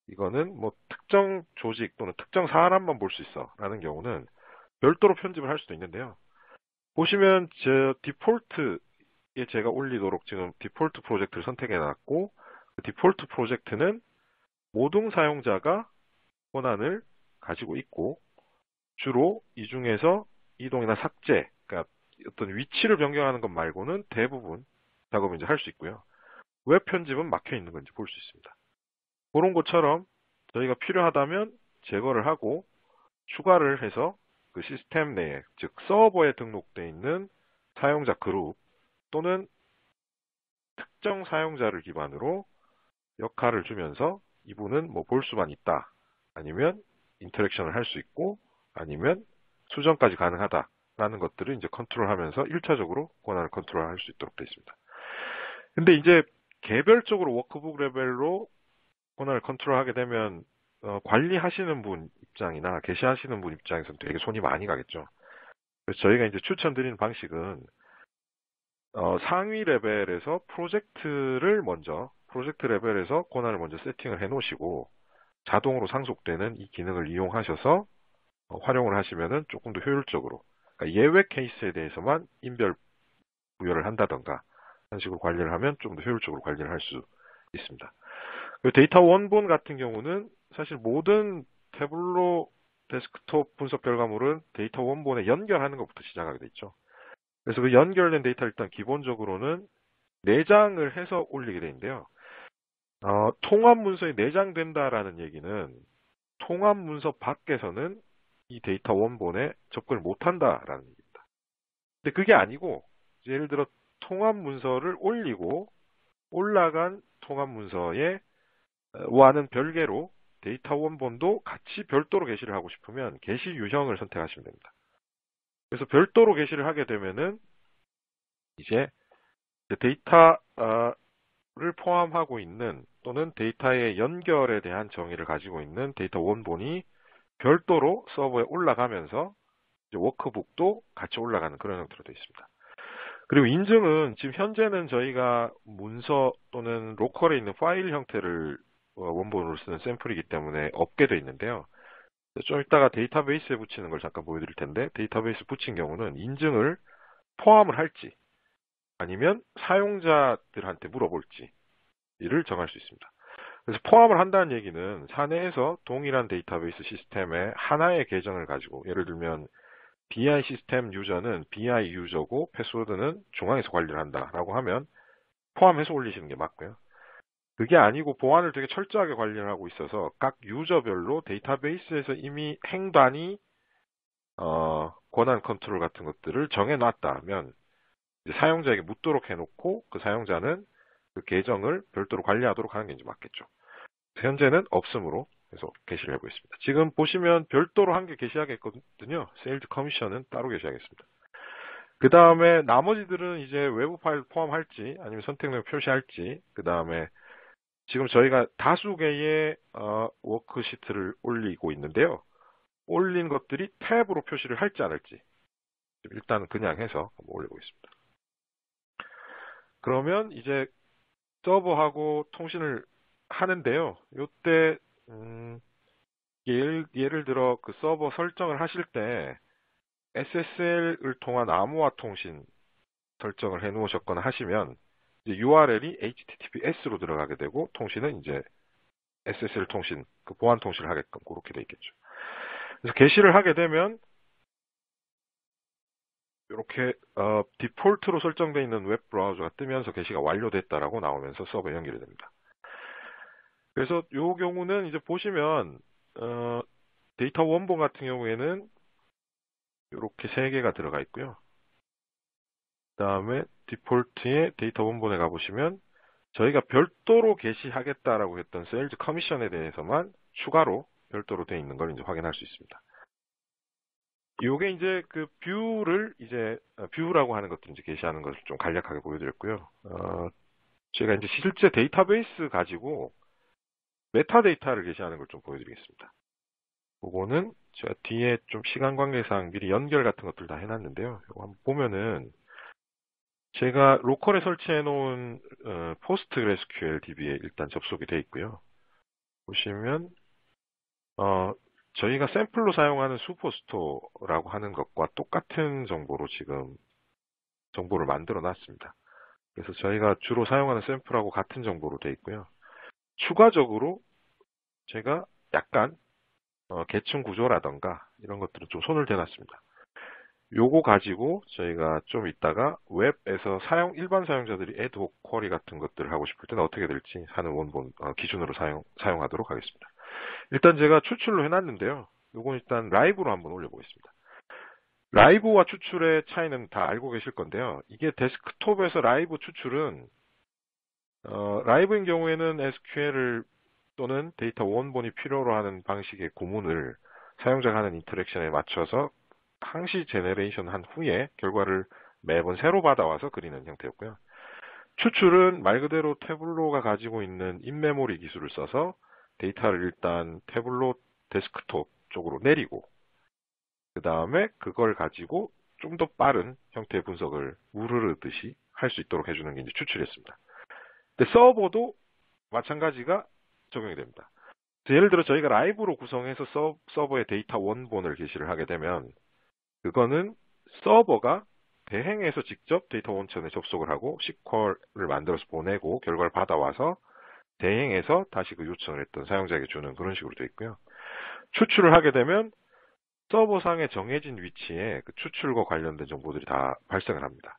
이거는 뭐 특정 조직 또는 특정 사람만 볼 수 있어 라는 경우는 별도로 편집을 할 수도 있는데요. 보시면 제 디폴트에 제가 올리도록 지금 디폴트 프로젝트를 선택해 놨고, 그 디폴트 프로젝트는 모든 사용자가 권한을 가지고 있고, 주로 이 중에서 이동이나 삭제, 그러니까 어떤 위치를 변경하는 것 말고는 대부분 작업을 이제 할 수 있고요. 웹 편집은 막혀 있는 건지 볼 수 있습니다. 그런 것처럼 저희가 필요하다면 제거를 하고 추가를 해서 그 시스템 내에, 즉 서버에 등록되어 있는 사용자 그룹 또는 특정 사용자를 기반으로 역할을 주면서 이분은 뭐 볼 수만 있다, 아니면 인터랙션을 할 수 있고, 아니면 수정까지 가능하다라는 것들을 이제 컨트롤하면서 1차적으로 권한을 컨트롤할 수 있도록 되어 있습니다. 근데 이제 개별적으로 워크북 레벨로 권한을 컨트롤하게 되면 관리하시는 분 입장이나 게시하시는 분 입장에서는 되게 손이 많이 가겠죠. 그래서 저희가 이제 추천드리는 방식은 상위 레벨에서 프로젝트 레벨에서 권한을 먼저 세팅을 해 놓으시고 자동으로 상속되는 이 기능을 이용하셔서 활용을 하시면은 조금 더 효율적으로, 그러니까 예외 케이스에 대해서만 인별 부여를 한다던가 그런 식으로 관리를 하면 좀 더 효율적으로 관리를 할 수 있습니다. 그리고 데이터 원본 같은 경우는 사실 모든 태블로 데스크톱 분석 결과물은 데이터 원본에 연결하는 것부터 시작하게 돼 있죠. 그래서 그 연결된 데이터를 일단 기본적으로는 내장을 해서 올리게 되는데요. 통합 문서에 내장된다라는 얘기는 통합 문서 밖에서는 이 데이터 원본에 접근을 못한다라는 얘기입니다. 근데 그게 아니고 예를 들어 통합 문서를 올리고 올라간 통합 문서에 와는 별개로 데이터 원본도 같이 별도로 게시를 하고 싶으면 게시 유형을 선택하시면 됩니다. 그래서 별도로 게시를 하게 되면은 이제 데이터를 포함하고 있는 또는 데이터의 연결에 대한 정의를 가지고 있는 데이터 원본이 별도로 서버에 올라가면서 이제 워크북도 같이 올라가는 그런 형태로 되어 있습니다. 그리고 인증은 지금 현재는 저희가 문서 또는 로컬에 있는 파일 형태를 원본으로 쓰는 샘플이기 때문에 없게 되어 있는데요. 좀 이따가 데이터베이스에 붙이는 걸 잠깐 보여드릴 텐데, 데이터베이스 붙인 경우는 인증을 포함을 할지 아니면 사용자들한테 물어볼지를 정할 수 있습니다. 그래서 포함을 한다는 얘기는 사내에서 동일한 데이터베이스 시스템에 하나의 계정을 가지고, 예를 들면 BI 시스템 유저는 BI 유저고 패스워드는 중앙에서 관리를 한다라고 하면 포함해서 올리시는 게 맞고요. 그게 아니고 보안을 되게 철저하게 관리를 하고 있어서 각 유저별로 데이터베이스에서 이미 행단위 권한 컨트롤 같은 것들을 정해놨다면 사용자에게 묻도록 해놓고 그 사용자는 그 계정을 별도로 관리하도록 하는 게 이제 맞겠죠. 현재는 없음으로 해서 게시를 해보고 있습니다. 지금 보시면 별도로 한 개 게시하겠거든요. 세일즈 커미션은 따로 게시하겠습니다. 그 다음에 나머지들은 이제 외부 파일 포함할지 아니면 선택 내용 표시할지, 그 다음에 지금 저희가 다수 개의 워크시트를 올리고 있는데요. 올린 것들이 탭으로 표시를 할지 안 할지 일단 그냥 해서 한번 올리고 있습니다. 그러면 이제 서버하고 통신을 하는데요. 요때 예를 들어 그 서버 설정을 하실 때 SSL을 통한 암호화 통신 설정을 해 놓으셨거나 하시면 이제 URL이 HTTPS로 들어가게 되고 통신은 이제 SSL 통신, 그 보안 통신을 하게끔 그렇게 돼 있겠죠. 그래서 게시를 하게 되면 이렇게 디폴트로 설정되어 있는 웹 브라우저가 뜨면서 게시가 완료됐다라고 나오면서 서버에 연결이 됩니다. 그래서 이 경우는 이제 보시면 데이터 원본 같은 경우에는 이렇게 세 개가 들어가 있고요. 그 다음에 디폴트의 데이터 원본에 가보시면 저희가 별도로 게시하겠다라고 했던 세일즈 커미션에 대해서만 추가로 별도로 되어 있는 걸 이제 확인할 수 있습니다. 요게 이제 그 뷰를 이제 뷰라고 하는 것들 이제 게시하는 것을 좀 간략하게 보여드렸고요. 제가 이제 실제 데이터베이스 가지고 메타데이터를 게시하는 걸 좀 보여드리겠습니다. 그거는 제가 뒤에 좀 시간 관계상 미리 연결 같은 것들 다 해놨는데요. 이거 한번 보면은 제가 로컬에 설치해 놓은 PostgreSQL DB에 일단 접속이 되어 있고요. 보시면 저희가 샘플로 사용하는 슈퍼스토어라고 하는 것과 똑같은 정보로 지금 정보를 만들어 놨습니다. 그래서 저희가 주로 사용하는 샘플하고 같은 정보로 되어 있고요. 추가적으로 제가 약간 계층 구조라던가 이런 것들은 좀 손을 대놨습니다. 요거 가지고 저희가 좀 이따가 웹에서 일반 사용자들이 애드호c 쿼리 같은 것들을 하고 싶을 때는 어떻게 될지 하는 원본 기준으로 사용하도록 하겠습니다. 일단 제가 추출로 해놨는데요. 요건 일단 라이브로 한번 올려보겠습니다. 라이브와 추출의 차이는 다 알고 계실 건데요. 이게 데스크톱에서 라이브 추출은 라이브인 경우에는 SQL을 또는 데이터 원본이 필요로 하는 방식의 구문을 사용자가 하는 인터랙션에 맞춰서 항시 제너레이션 한 후에 결과를 매번 새로 받아와서 그리는 형태였고요. 추출은 말 그대로 태블로가 가지고 있는 인메모리 기술을 써서 데이터를 일단 태블로 데스크톱 쪽으로 내리고 그 다음에 그걸 가지고 좀 더 빠른 형태의 분석을 우르르듯이 할 수 있도록 해주는 게 이제 추출이었습니다. 근데 서버도 마찬가지가 적용이 됩니다. 예를 들어 저희가 라이브로 구성해서 서버의 데이터 원본을 게시를 하게 되면 그거는 서버가 대행해서 직접 데이터 원천에 접속을 하고 SQL을 만들어서 보내고 결과를 받아와서 대행해서 다시 그 요청을 했던 사용자에게 주는 그런 식으로 되어 있고요. 추출을 하게 되면 서버상에 정해진 위치에 그 추출과 관련된 정보들이 다 발생을 합니다.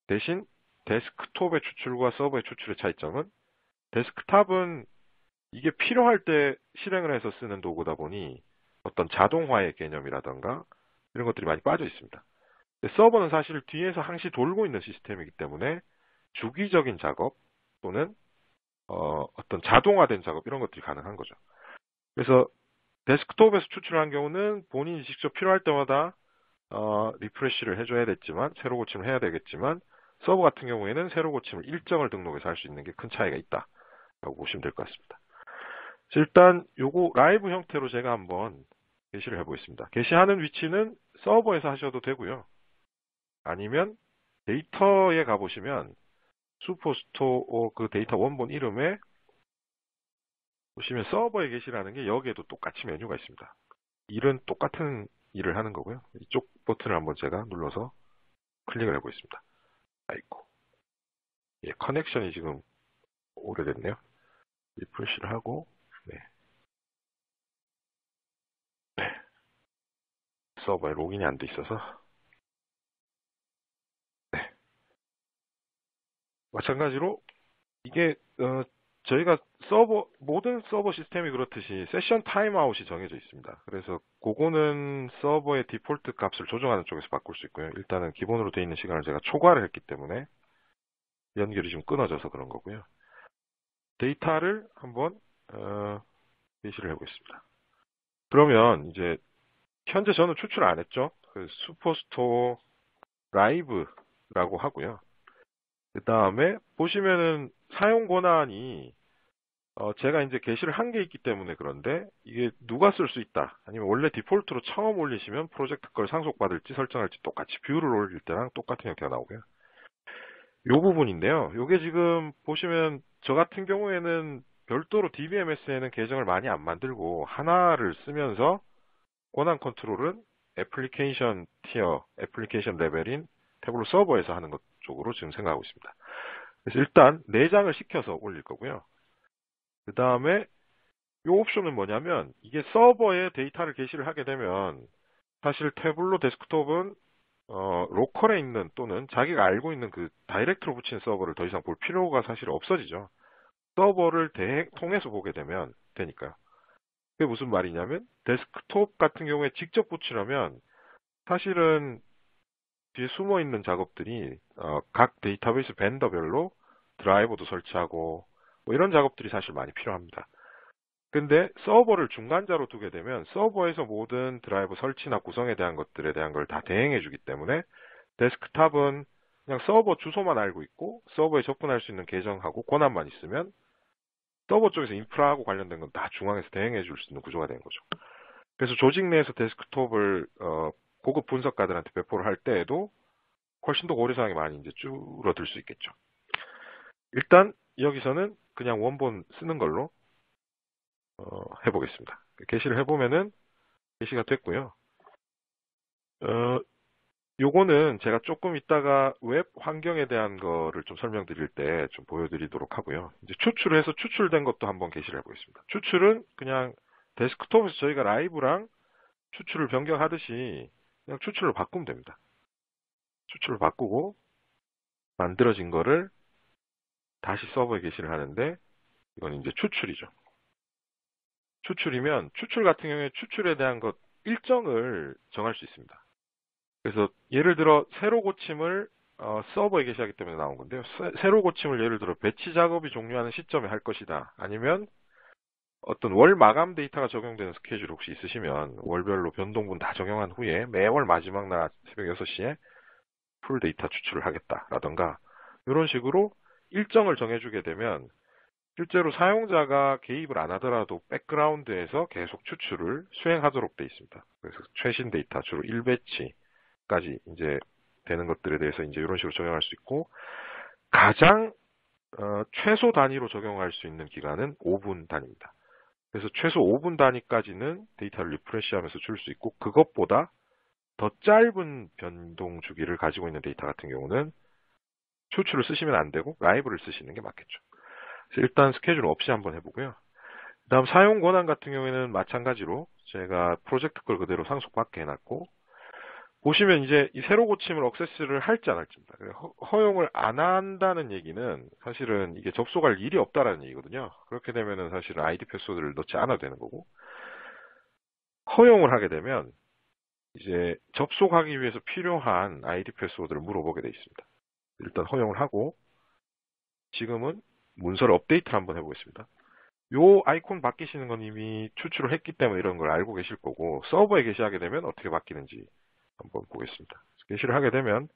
대신 데스크톱의 추출과 서버의 추출의 차이점은 데스크탑은 이게 필요할 때 실행을 해서 쓰는 도구다 보니 어떤 자동화의 개념이라던가 이런 것들이 많이 빠져 있습니다. 근데 서버는 사실 뒤에서 항시 돌고 있는 시스템이기 때문에 주기적인 작업 또는 어떤 자동화된 작업 이런 것들이 가능한 거죠. 그래서 데스크톱에서 추출한 경우는 본인이 직접 필요할 때마다 리프레시를 해줘야 됐지만 새로 고침을 해야 되겠지만 서버 같은 경우에는 새로 고침을 일정을 등록해서 할 수 있는 게 큰 차이가 있다라고 보시면 될 것 같습니다. 일단 요거 라이브 형태로 제가 한번 게시를 해보겠습니다. 게시하는 위치는 서버에서 하셔도 되고요. 아니면 데이터에 가보시면 슈퍼스토어 그 데이터 원본 이름에 보시면 서버에 게시라는 게 여기에도 똑같이 메뉴가 있습니다. 일은 똑같은 일을 하는 거고요. 이쪽 버튼을 한번 제가 눌러서 클릭을 해보겠습니다. 아이고. 예, 커넥션이 지금 오래됐네요. 리프레시를 하고, 네. 네. 서버에 로그인이 안 돼 있어서, 네. 마찬가지로, 이게, 저희가 모든 서버 시스템이 그렇듯이 세션 타임아웃이 정해져 있습니다. 그래서 그거는 서버의 디폴트 값을 조정하는 쪽에서 바꿀 수 있고요. 일단은 기본으로 되어 있는 시간을 제가 초과를 했기 때문에 연결이 좀 끊어져서 그런 거고요. 데이터를 한번 게시를 해보겠습니다. 그러면 이제 현재 저는 추출 안 했죠. 그 슈퍼스토어 라이브라고 하고요. 그 다음에 보시면은 사용 권한이 제가 이제 게시를 한 게 있기 때문에 그런데 이게 누가 쓸 수 있다. 아니면 원래 디폴트로 처음 올리시면 프로젝트 걸 상속받을지 설정할지 똑같이 뷰를 올릴 때랑 똑같은 형태가 나오고요. 요 부분인데요. 요게 지금 보시면 저 같은 경우에는 별도로 DBMS에는 계정을 많이 안 만들고 하나를 쓰면서 권한 컨트롤은 애플리케이션 티어, 애플리케이션 레벨인 태블로 서버에서 하는 것 쪽으로 지금 생각하고 있습니다. 그래서 일단 내장을 시켜서 올릴 거고요. 그 다음에 이 옵션은 뭐냐면 이게 서버에 데이터를 게시를 하게 되면 사실 태블로 데스크톱은 로컬에 있는 또는 자기가 알고 있는 그 다이렉트로 붙인 서버를 더 이상 볼 필요가 사실 없어지죠. 서버를 통해서 보게 되니까요. 그게 무슨 말이냐면 데스크톱 같은 경우에 직접 붙이려면 사실은 뒤에 숨어 있는 작업들이 각 데이터베이스 벤더별로 드라이버도 설치하고 뭐 이런 작업들이 사실 많이 필요합니다. 근데 서버를 중간자로 두게 되면 서버에서 모든 드라이브 설치나 구성에 대한 것들에 대한 걸 다 대행해 주기 때문에 데스크탑은 그냥 서버 주소만 알고 있고 서버에 접근할 수 있는 계정하고 권한만 있으면 서버 쪽에서 인프라하고 관련된 건 다 중앙에서 대행해 줄 수 있는 구조가 되는 거죠. 그래서 조직 내에서 데스크톱을 고급 분석가들한테 배포를 할 때에도 훨씬 더 고려사항이 많이 이제 줄어들 수 있겠죠. 일단 여기서는 그냥 원본 쓰는 걸로 해보겠습니다. 게시를 해보면은 게시가 됐고요. 요거는 제가 조금 이따가 웹 환경에 대한 거를 좀 설명드릴 때 좀 보여드리도록 하고요. 이제 추출을 해서 추출된 것도 한번 게시를 해보겠습니다. 추출은 그냥 데스크톱에서 저희가 라이브랑 추출을 변경하듯이 그냥 추출을 바꾸면 됩니다. 추출을 바꾸고 만들어진 거를 다시 서버에 게시를 하는데 이건 이제 추출이죠. 추출이면 추출 같은 경우에 추출에 대한 것 일정을 정할 수 있습니다. 그래서 예를 들어 새로 고침을 서버에 게시하기 때문에 나온 건데요. 새로 고침을 예를 들어 배치 작업이 종료하는 시점에 할 것이다. 아니면 어떤 월 마감 데이터가 적용되는 스케줄 혹시 있으시면 월별로 변동분 다 적용한 후에 매월 마지막 날 새벽 6시에 풀 데이터 추출을 하겠다라던가 이런 식으로 일정을 정해주게 되면 실제로 사용자가 개입을 안 하더라도 백그라운드에서 계속 추출을 수행하도록 되어 있습니다. 그래서 최신 데이터 주로 1배치까지 이제 되는 것들에 대해서 이제 이런 식으로 적용할 수 있고 가장 최소 단위로 적용할 수 있는 기간은 5분 단위입니다. 그래서 최소 5분 단위까지는 데이터를 리프레시하면서 줄 수 있고 그것보다 더 짧은 변동 주기를 가지고 있는 데이터 같은 경우는 추출을 쓰시면 안 되고 라이브를 쓰시는 게 맞겠죠. 그래서 일단 스케줄 없이 한번 해보고요. 그 다음 사용 권한 같은 경우에는 마찬가지로 제가 프로젝트 걸 그대로 상속받게 해놨고 보시면 이제 이 새로 고침을 억세스를 할지 안 할지입니다. 허용을 안 한다는 얘기는 사실은 이게 접속할 일이 없다라는 얘기거든요. 그렇게 되면은 사실은 아이디 패스워드를 넣지 않아도 되는 거고 허용을 하게 되면 이제 접속하기 위해서 필요한 아이디 패스워드를 물어보게 되어 있습니다. 일단 허용을 하고 지금은 문서를 업데이트를 한번 해보겠습니다. 요 아이콘 바뀌시는 건 이미 추출을 했기 때문에 이런 걸 알고 계실 거고 서버에 게시하게 되면 어떻게 바뀌는지 한번 보겠습니다. 게시를 하게 되면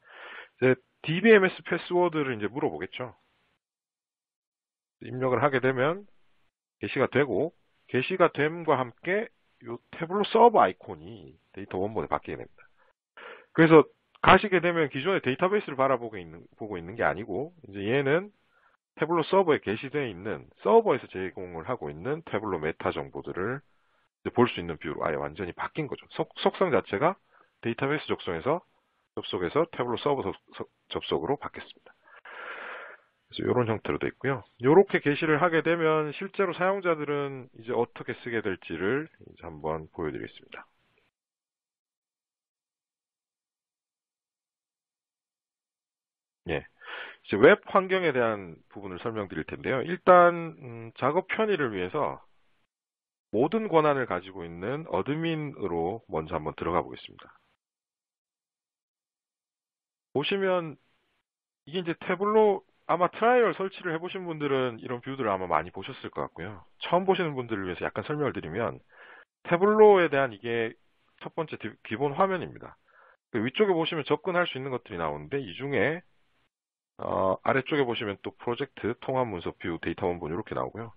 이제 DBMS 패스워드를 이제 물어보겠죠. 입력을 하게 되면 게시가 되고 게시가 됨과 함께 요 태블로 서버 아이콘이 데이터 원본에 바뀌게 됩니다. 그래서 가시게 되면 기존의 데이터베이스를 보고 있는 게 아니고 이제 얘는 태블로 서버에 게시되어 있는 서버에서 제공을 하고 있는 태블로 메타 정보들을 볼 수 있는 뷰로 아예 완전히 바뀐 거죠. 속성 자체가 데이터베이스 접속에서 태블로 서버 접속으로 바뀌었습니다. 그래서 이런 형태로 되어 있고요. 이렇게 게시를 하게 되면 실제로 사용자들은 이제 어떻게 쓰게 될지를 이제 한번 보여드리겠습니다. 예. 이제 웹 환경에 대한 부분을 설명드릴 텐데요. 일단 작업 편의를 위해서 모든 권한을 가지고 있는 어드민으로 먼저 한번 들어가 보겠습니다. 보시면 이게 이제 태블로 아마 트라이얼 설치를 해보신 분들은 이런 뷰들을 아마 많이 보셨을 것 같고요. 처음 보시는 분들을 위해서 약간 설명을 드리면 태블로에 대한 이게 첫 번째 기본 화면입니다. 그 위쪽에 보시면 접근할 수 있는 것들이 나오는데 이 중에 아래쪽에 보시면 또 프로젝트, 통합 문서 뷰, 데이터 원본 이렇게 나오고요.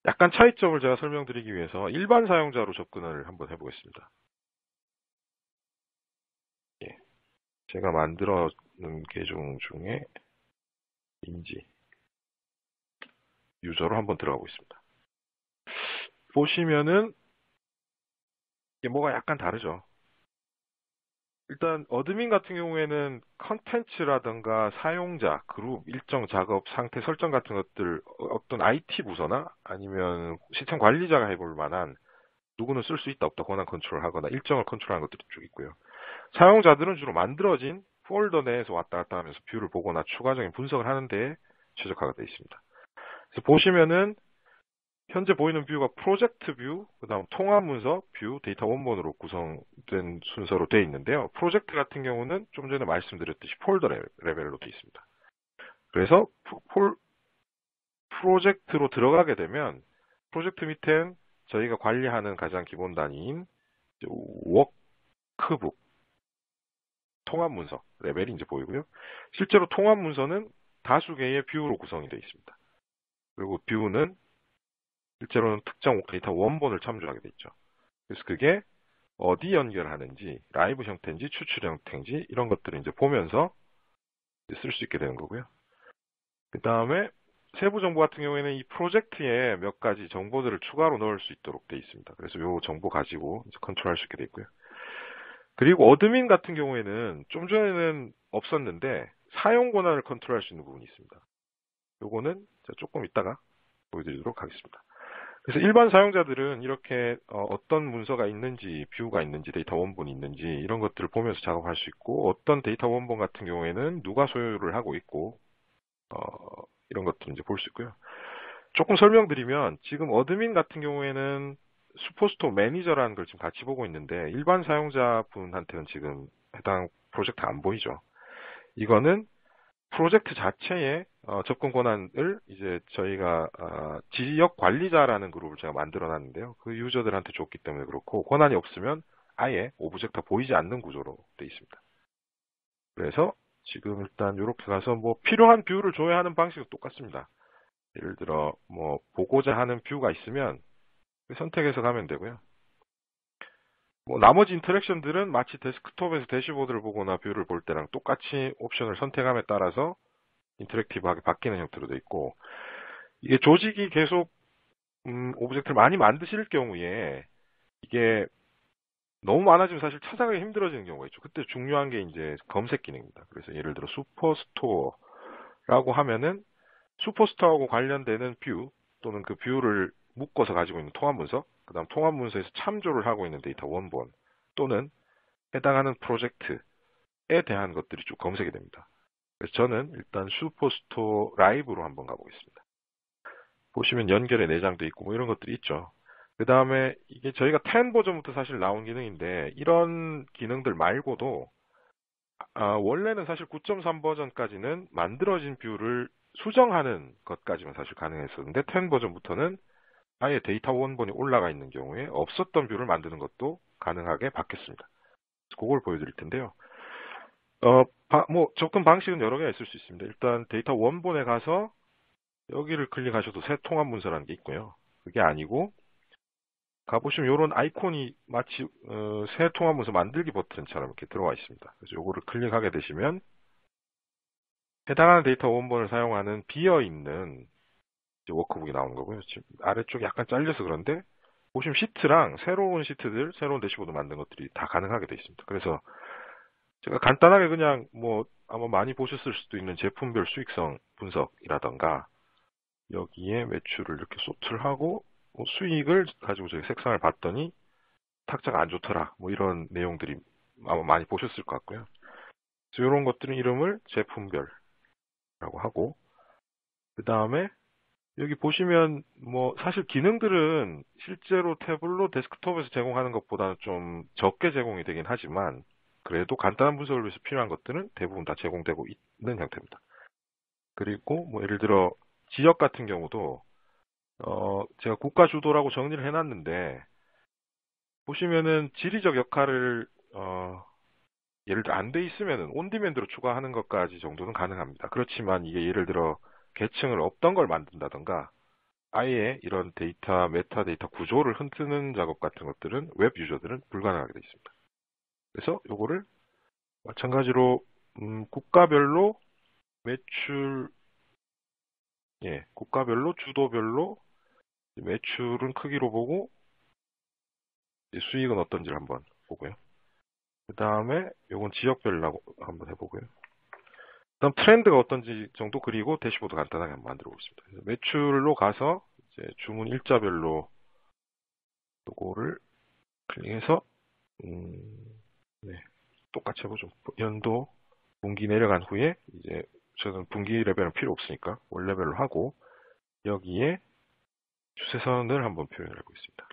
약간 차이점을 제가 설명드리기 위해서 일반 사용자로 접근을 한번 해보겠습니다. 예. 제가 만들어 놓은 계정 중에 인지 유저로 한번 들어가 보겠습니다. 보시면은 이게 뭐가 약간 다르죠. 일단 어드민 같은 경우에는 컨텐츠라든가 사용자, 그룹, 일정 작업, 상태 설정 같은 것들 어떤 IT 부서나 아니면 시스템 관리자가 해볼 만한 누구는 쓸 수 있다 없다 권한 컨트롤하거나 일정을 컨트롤하는 것들이 쭉 있고요. 사용자들은 주로 만들어진 폴더 내에서 왔다 갔다 하면서 뷰를 보거나 추가적인 분석을 하는 데 최적화가 되어 있습니다. 그래서 보시면은 현재 보이는 뷰가 프로젝트 뷰, 그다음 통합 문서, 뷰, 데이터 원본으로 구성된 순서로 되어 있는데요. 프로젝트 같은 경우는 좀 전에 말씀드렸듯이 폴더 레벨로 되어 있습니다. 그래서 프로젝트로 들어가게 되면 프로젝트 밑엔 저희가 관리하는 가장 기본 단위인 워크북, 통합 문서 레벨이 이제 보이고요. 실제로 통합 문서는 다수 개의 뷰로 구성이 되어 있습니다. 그리고 뷰는 실제로는 특정 데이터 원본을 참조하게 되어 있죠. 그래서 그게 어디 연결하는지, 라이브 형태인지, 추출 형태인지 이런 것들을 이제 보면서 쓸 수 있게 되는 거고요. 그 다음에 세부 정보 같은 경우에는 이 프로젝트에 몇 가지 정보들을 추가로 넣을 수 있도록 되어 있습니다. 그래서 이 정보 가지고 이제 컨트롤할 수 있게 되어 있고요. 그리고 어드민 같은 경우에는 좀 전에는 없었는데 사용 권한을 컨트롤할 수 있는 부분이 있습니다. 요거는 조금 이따가 보여드리도록 하겠습니다. 그래서 일반 사용자들은 이렇게 어떤 문서가 있는지, 뷰가 있는지, 데이터 원본이 있는지 이런 것들을 보면서 작업할 수 있고 어떤 데이터 원본 같은 경우에는 누가 소유를 하고 있고 이런 것들을 이제 볼 수 있고요. 조금 설명드리면 지금 어드민 같은 경우에는 슈퍼스토어 매니저라는 걸 지금 같이 보고 있는데 일반 사용자분한테는 지금 해당 프로젝트 안 보이죠. 이거는 프로젝트 자체의 접근 권한을 이제 저희가 지역 관리자라는 그룹을 제가 만들어 놨는데요. 그 유저들한테 줬기 때문에 그렇고 권한이 없으면 아예 오브젝트가 보이지 않는 구조로 되어 있습니다. 그래서 지금 일단 이렇게 가서 뭐 필요한 뷰를 줘야 하는 방식은 똑같습니다. 예를 들어 뭐 보고자 하는 뷰가 있으면 선택해서 가면 되고요. 뭐 나머지 인터랙션들은 마치 데스크톱에서 대시보드를 보거나 뷰를 볼 때랑 똑같이 옵션을 선택함에 따라서 인터랙티브하게 바뀌는 형태로 되어 있고 이게 조직이 계속 오브젝트를 많이 만드실 경우에 이게 너무 많아지면 사실 찾아가기 힘들어지는 경우가 있죠. 그때 중요한 게 이제 검색 기능입니다. 그래서 예를 들어 슈퍼스토어라고 하면은 슈퍼스토어하고 관련되는 뷰 또는 그 뷰를 묶어서 가지고 있는 통합 문서, 그 다음 통합 문서에서 참조를 하고 있는 데이터 원본 또는 해당하는 프로젝트에 대한 것들이 쭉 검색이 됩니다. 그래서 저는 일단 슈퍼스토어 라이브로 한번 가보겠습니다. 보시면 연결에 내장돼 있고 뭐 이런 것들이 있죠. 그 다음에 이게 저희가 10 버전부터 사실 나온 기능인데 이런 기능들 말고도 원래는 사실 9.3 버전까지는 만들어진 뷰를 수정하는 것까지만 사실 가능했었는데 10 버전부터는 아예 데이터 원본이 올라가 있는 경우에 없었던 뷰를 만드는 것도 가능하게 바뀌었습니다. 그걸 보여드릴 텐데요. 뭐 접근 방식은 여러 개가 있을 수 있습니다. 일단 데이터 원본에 가서 여기를 클릭하셔도 새 통합 문서라는 게 있고요. 그게 아니고 가보시면 이런 아이콘이 마치 새 통합 문서 만들기 버튼처럼 이렇게 들어와 있습니다. 그래서 요거를 클릭하게 되시면 해당하는 데이터 원본을 사용하는 비어있는 워크북이 나오는 거고요. 지금 아래쪽이 약간 잘려서 그런데 보시면 시트랑 새로운 시트들, 새로운 대시보드 만든 것들이 다 가능하게 되어 있습니다. 그래서 제가 간단하게 그냥 뭐 아마 많이 보셨을 수도 있는 제품별 수익성 분석이라던가 여기에 매출을 이렇게 소트를 하고 뭐 수익을 가지고 저희 색상을 봤더니 탁자가 안 좋더라. 뭐 이런 내용들이 아마 많이 보셨을 것 같고요. 그래서 이런 것들은 이름을 제품별이라고 하고 그 다음에 여기 보시면 뭐 사실 기능들은 실제로 태블로 데스크톱에서 제공하는 것보다는 좀 적게 제공이 되긴 하지만 그래도 간단한 분석을 위해서 필요한 것들은 대부분 다 제공되고 있는 형태입니다. 그리고 뭐 예를 들어 지역 같은 경우도 제가 국가 주도라고 정리를 해놨는데 보시면은 지리적 역할을 예를 들어 안 돼 있으면은 온디맨드로 추가하는 것까지 정도는 가능합니다. 그렇지만 이게 예를 들어 계층을 없던 걸 만든다던가 아예 이런 데이터, 메타데이터 구조를 흔드는 작업 같은 것들은 웹 유저들은 불가능하게 되어 있습니다. 그래서 요거를 마찬가지로 국가별로 매출 예, 국가별로, 주도별로 매출은 크기로 보고 수익은 어떤지를 한번 보고요. 그 다음에 요건 지역별로 한번 해보고요. 그다음 트렌드가 어떤지 정도 그리고 대시보드 간단하게 한번 만들어 보겠습니다. 그래서 매출로 가서 이제 주문 일자별로 요거를 클릭해서 네, 똑같이 해보죠. 연도 분기 내려간 후에 이제 저는 분기 레벨은 필요 없으니까 월 레벨로 하고 여기에 추세선을 한번 표현을 하고 있습니다.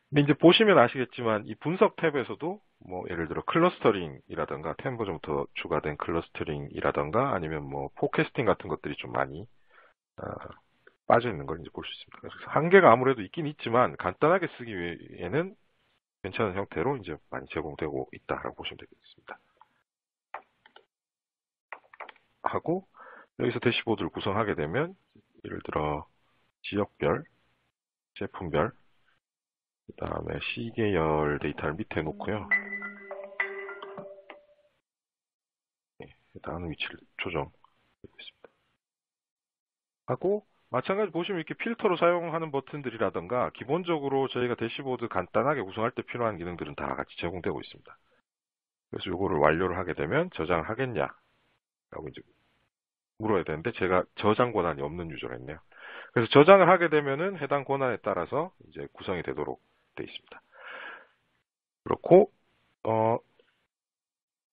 근데 이제 보시면 아시겠지만 이 분석 탭에서도 뭐 예를 들어 클러스터링이라던가 템버전부터 추가된 클러스터링이라던가 아니면 뭐 포캐스팅 같은 것들이 좀 많이 아, 빠져 있는 걸 이제 볼 수 있습니다. 그래서 한계가 아무래도 있긴 있지만 간단하게 쓰기 위해는 괜찮은 형태로 이제 많이 제공되고 있다라고 보시면 되겠습니다. 하고 여기서 대시보드를 구성하게 되면 예를 들어 지역별, 제품별, 그 다음에 시계열 데이터를 밑에 놓고요. 네, 해당하는 위치를 조정하고 있습니다. 하고 마찬가지 보시면 이렇게 필터로 사용하는 버튼들이라던가 기본적으로 저희가 대시보드 간단하게 구성할 때 필요한 기능들은 다 같이 제공되고 있습니다. 그래서 이거를 완료를 하게 되면 저장을 하겠냐 라고 이제 물어야 되는데 제가 저장 권한이 없는 유저가 있네요. 그래서 저장을 하게 되면은 해당 권한에 따라서 이제 구성이 되도록 되어 있습니다. 그렇고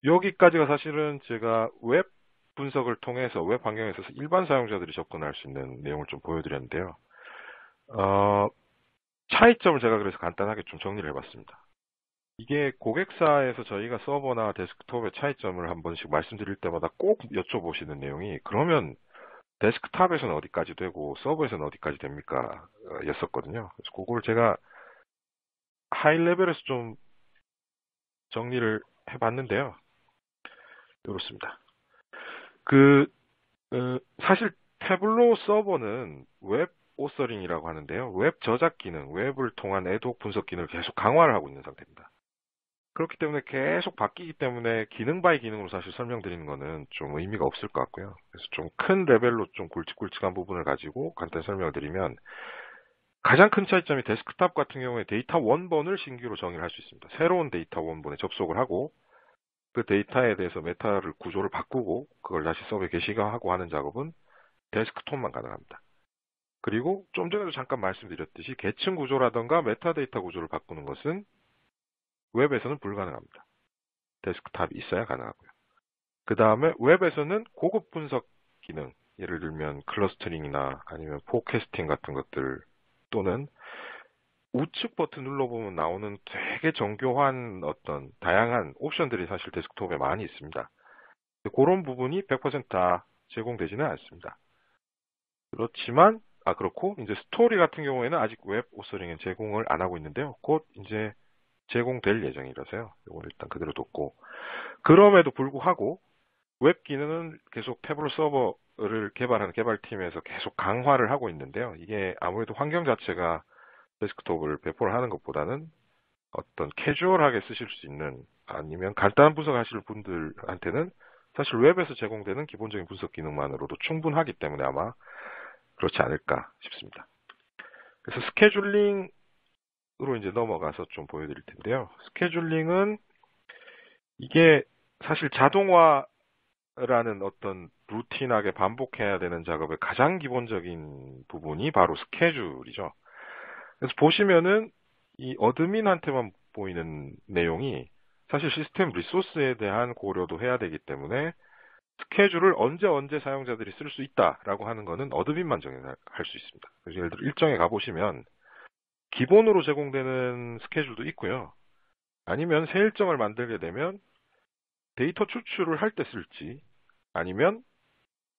여기까지가 사실은 제가 웹 분석을 통해서 웹 환경에 있어서 일반 사용자들이 접근할 수 있는 내용을 좀 보여드렸는데요. 차이점을 제가 그래서 간단하게 좀 정리를 해봤습니다. 이게 고객사에서 저희가 서버나 데스크톱의 차이점을 한 번씩 말씀드릴 때마다 꼭 여쭤보시는 내용이 그러면 데스크탑에서는 어디까지 되고 서버에서는 어디까지 됩니까? 였었거든요. 그래서 그걸 제가 하이 레벨에서 좀 정리를 해봤는데요. 이렇습니다. 사실 태블로 서버는 웹 오서링이라고 하는데요. 웹 저작 기능, 웹을 통한 애독 분석 기능을 계속 강화를 하고 있는 상태입니다. 그렇기 때문에 계속 바뀌기 때문에 기능 바이 기능으로 사실 설명드리는 거는 좀 의미가 없을 것 같고요. 그래서 좀 큰 레벨로 좀 굵직굵직한 부분을 가지고 간단히 설명을 드리면 가장 큰 차이점이 데스크탑 같은 경우에 데이터 원본을 신규로 정의를 할 수 있습니다. 새로운 데이터 원본에 접속을 하고 그 데이터에 대해서 메타를 구조를 바꾸고 그걸 다시 서버에 게시하고 하는 작업은 데스크톱만 가능합니다. 그리고 좀 전에도 잠깐 말씀드렸듯이 계층 구조라던가 메타데이터 구조를 바꾸는 것은 웹에서는 불가능합니다. 데스크탑이 있어야 가능하고요. 그 다음에 웹에서는 고급 분석 기능, 예를 들면 클러스터링이나 아니면 포캐스팅 같은 것들 또는 우측 버튼 눌러보면 나오는 되게 정교한 어떤 다양한 옵션들이 사실 데스크톱에 많이 있습니다. 그런 부분이 100%다 제공되지는 않습니다. 그렇지만 그렇고 이제 스토리 같은 경우에는 아직 웹 오서링은 제공을 안 하고 있는데요. 곧 이제 제공될 예정이라서요. 이걸 일단 그대로 뒀고 그럼에도 불구하고 웹 기능은 계속 태블릿 서버를 개발하는 개발팀에서 계속 강화를 하고 있는데요. 이게 아무래도 환경 자체가 데스크톱을 배포를 하는 것보다는 어떤 캐주얼하게 쓰실 수 있는 아니면 간단한 분석하실 분들한테는 사실 웹에서 제공되는 기본적인 분석 기능만으로도 충분하기 때문에 아마 그렇지 않을까 싶습니다. 그래서 스케줄링으로 이제 넘어가서 좀 보여드릴 텐데요. 스케줄링은 이게 사실 자동화라는 어떤 루틴하게 반복해야 되는 작업의 가장 기본적인 부분이 바로 스케줄이죠. 그래서 보시면은 이 어드민한테만 보이는 내용이 사실 시스템 리소스에 대한 고려도 해야 되기 때문에 스케줄을 언제 사용자들이 쓸 수 있다라고 하는 거는 어드민만 정할 수 있습니다. 그래서 예를 들어 일정에 가보시면 기본으로 제공되는 스케줄도 있고요. 아니면 새 일정을 만들게 되면 데이터 추출을 할 때 쓸지 아니면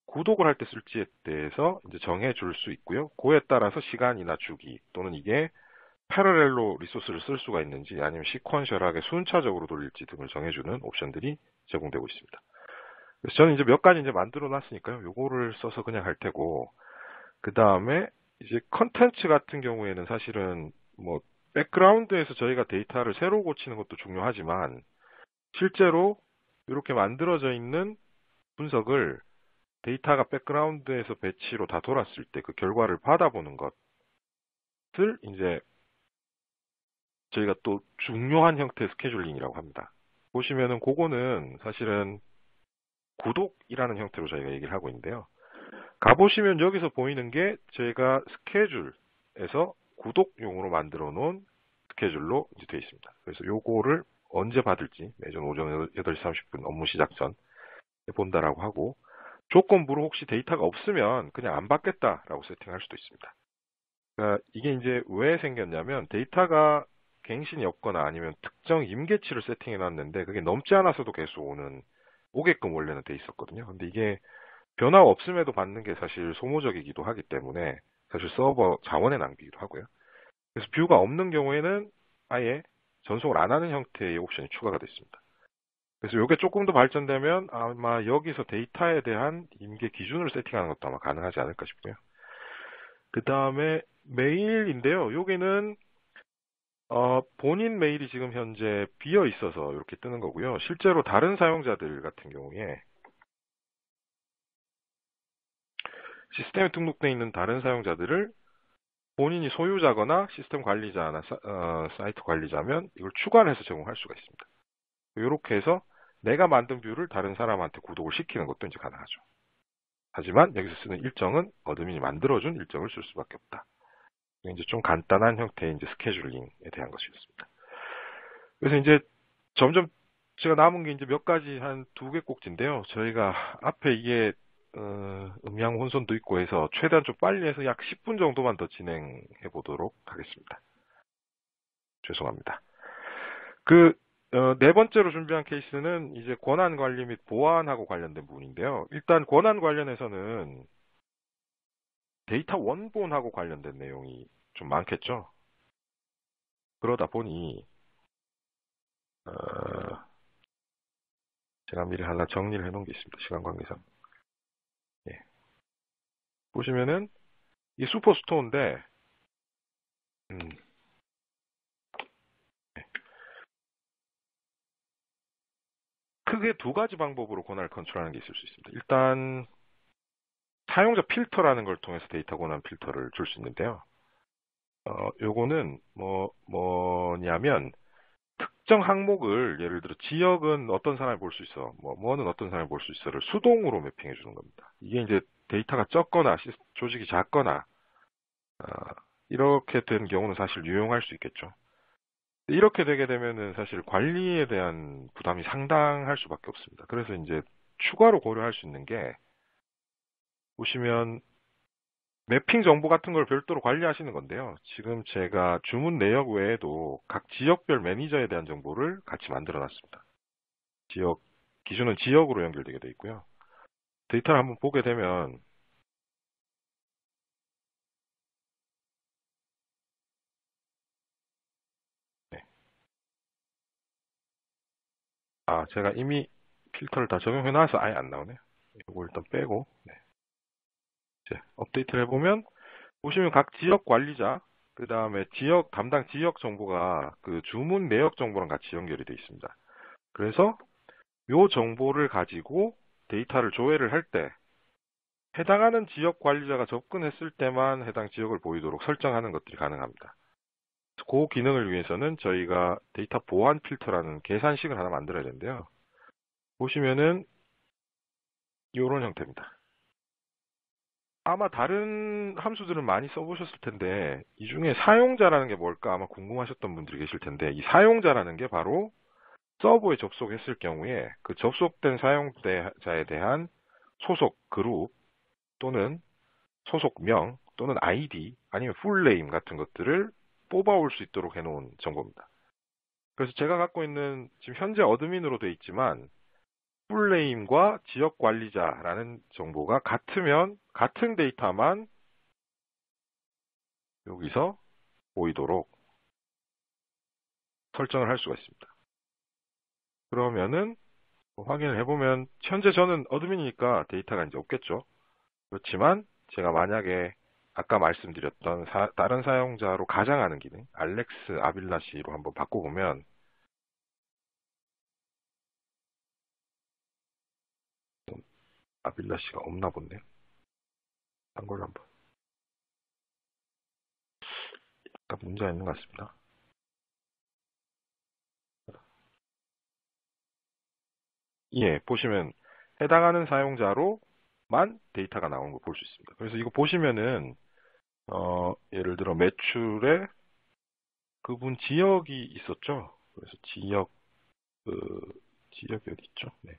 구독을 할 때 쓸지에 대해서 이제 정해줄 수 있고요. 그에 따라서 시간이나 주기 또는 이게 패러렐로 리소스를 쓸 수가 있는지 아니면 시퀀셜하게 순차적으로 돌릴지 등을 정해주는 옵션들이 제공되고 있습니다. 그래서 저는 이제 몇 가지 이제 만들어 놨으니까요. 요거를 써서 그냥 할 테고 그 다음에 이제 컨텐츠 같은 경우에는 사실은 뭐 백그라운드에서 저희가 데이터를 새로 고치는 것도 중요하지만 실제로 이렇게 만들어져 있는 분석을 데이터가 백그라운드에서 배치로 다 돌았을 때 그 결과를 받아보는 것을 이제 저희가 또 중요한 형태의 스케줄링이라고 합니다. 보시면은 그거는 사실은 구독이라는 형태로 저희가 얘기를 하고 있는데요. 가보시면 여기서 보이는 게 저희가 스케줄에서 구독용으로 만들어 놓은 스케줄로 이제 되어 있습니다. 그래서 요거를 언제 받을지 매전 오전 8시 30분 업무 시작 전 본다라고 하고, 조건부로 혹시 데이터가 없으면 그냥 안 받겠다라고 세팅할 수도 있습니다. 그러니까 이게 이제 왜 생겼냐면, 데이터가 갱신이 없거나 아니면 특정 임계치를 세팅해 놨는데 그게 넘지 않아서도 계속 오게끔 원래는 돼 있었거든요. 근데 이게 변화가 없음에도 받는 게 사실 소모적이기도 하기 때문에 사실 서버 자원의 낭비기도 하고요. 그래서 뷰가 없는 경우에는 아예 전송을 안 하는 형태의 옵션이 추가가 됐습니다. 그래서 이게 조금 더 발전되면 아마 여기서 데이터에 대한 임계 기준을 세팅하는 것도 아마 가능하지 않을까 싶고요. 그 다음에 메일인데요. 여기는 본인 메일이 지금 현재 비어 있어서 이렇게 뜨는 거고요. 실제로 다른 사용자들 같은 경우에 시스템에 등록되어 있는 다른 사용자들을 본인이 소유자거나 시스템 관리자나 사이트 관리자면 이걸 추가를 해서 제공할 수가 있습니다. 이렇게 해서 내가 만든 뷰를 다른 사람한테 구독을 시키는 것도 이제 가능하죠. 하지만 여기서 쓰는 일정은 어드민이 만들어준 일정을 쓸 수밖에 없다. 이제 좀 간단한 형태의 이제 스케줄링에 대한 것이었습니다. 그래서 이제 점점 제가 남은 게 이제 몇 가지 한 2개 꼭지인데요. 저희가 앞에 이게 음향 혼선도 있고 해서 최대한 좀 빨리 해서 약 10분 정도만 더 진행해 보도록 하겠습니다. 죄송합니다. 네 번째로 준비한 케이스는 이제 권한 관리 및 보안하고 관련된 부분인데요. 일단 권한 관련해서는 데이터 원본하고 관련된 내용이 좀 많겠죠. 그러다 보니 제가 미리 하나 정리를 해놓은 게 있습니다. 시간 관계상. 예. 보시면은 이 슈퍼스토어인데 크게 2가지 방법으로 권한을 컨트롤하는 게 있을 수 있습니다. 일단 사용자 필터라는 걸 통해서 데이터 권한 필터를 줄 수 있는데요. 요거는 뭐냐면 특정 항목을 예를 들어 지역은 어떤 사람이 볼 수 있어, 뭐는 어떤 사람이 볼 수 있어를 수동으로 매핑해 주는 겁니다. 이게 이제 데이터가 적거나 조직이 작거나 이렇게 된 경우는 사실 유용할 수 있겠죠. 이렇게 되게 되면은 사실 관리에 대한 부담이 상당할 수밖에 없습니다. 그래서 이제 추가로 고려할 수 있는 게, 보시면 매핑 정보 같은 걸 별도로 관리하시는 건데요. 지금 제가 주문 내역 외에도 각 지역별 매니저에 대한 정보를 같이 만들어 놨습니다. 기준은 지역으로 연결되게 되어 있고요. 데이터를 한번 보게 되면 네. 제가 이미 필터를 다 적용해 놔서 아예 안 나오네요. 이거 일단 빼고 이제 업데이트를 해보면, 보시면 각 지역 관리자, 그 다음에 담당 지역 정보가 그 주문 내역 정보랑 같이 연결이 되어 있습니다. 그래서 이 정보를 가지고 데이터를 조회를 할 때 해당하는 지역 관리자가 접근했을 때만 해당 지역을 보이도록 설정하는 것들이 가능합니다. 그 기능을 위해서는 저희가 데이터 보안 필터라는 계산식을 하나 만들어야 되는데요. 보시면은 이런 형태입니다. 아마 다른 함수들은 많이 써보셨을 텐데 이 중에 사용자라는 게 뭘까 아마 궁금하셨던 분들이 계실 텐데, 이 사용자라는 게 바로 서버에 접속했을 경우에 그 접속된 사용자에 대한 소속 그룹 또는 소속명 또는 아이디 아니면 풀네임 같은 것들을 뽑아올 수 있도록 해놓은 정보입니다. 그래서 제가 갖고 있는 지금 현재 어드민으로 되어 있지만 풀네임과 지역 관리자라는 정보가 같으면 같은 데이터만 여기서 보이도록 설정을 할 수가 있습니다. 그러면은 확인을 해보면 현재 저는 어드민이니까 데이터가 이제 없겠죠. 그렇지만 제가 만약에 아까 말씀드렸던 다른 사용자로 가장하는 기능 알렉스 아빌라시로 한번 바꿔보면 아빌라 씨가 없나 본데요. 딴 걸로 한번. 약간 문제가 있는 것 같습니다. 예, 보시면 해당하는 사용자로만 데이터가 나오는 거 볼 수 있습니다. 그래서 이거 보시면은 예를 들어 매출에 그분 지역이 있었죠. 그래서 그 지역이 어디 있죠? 네.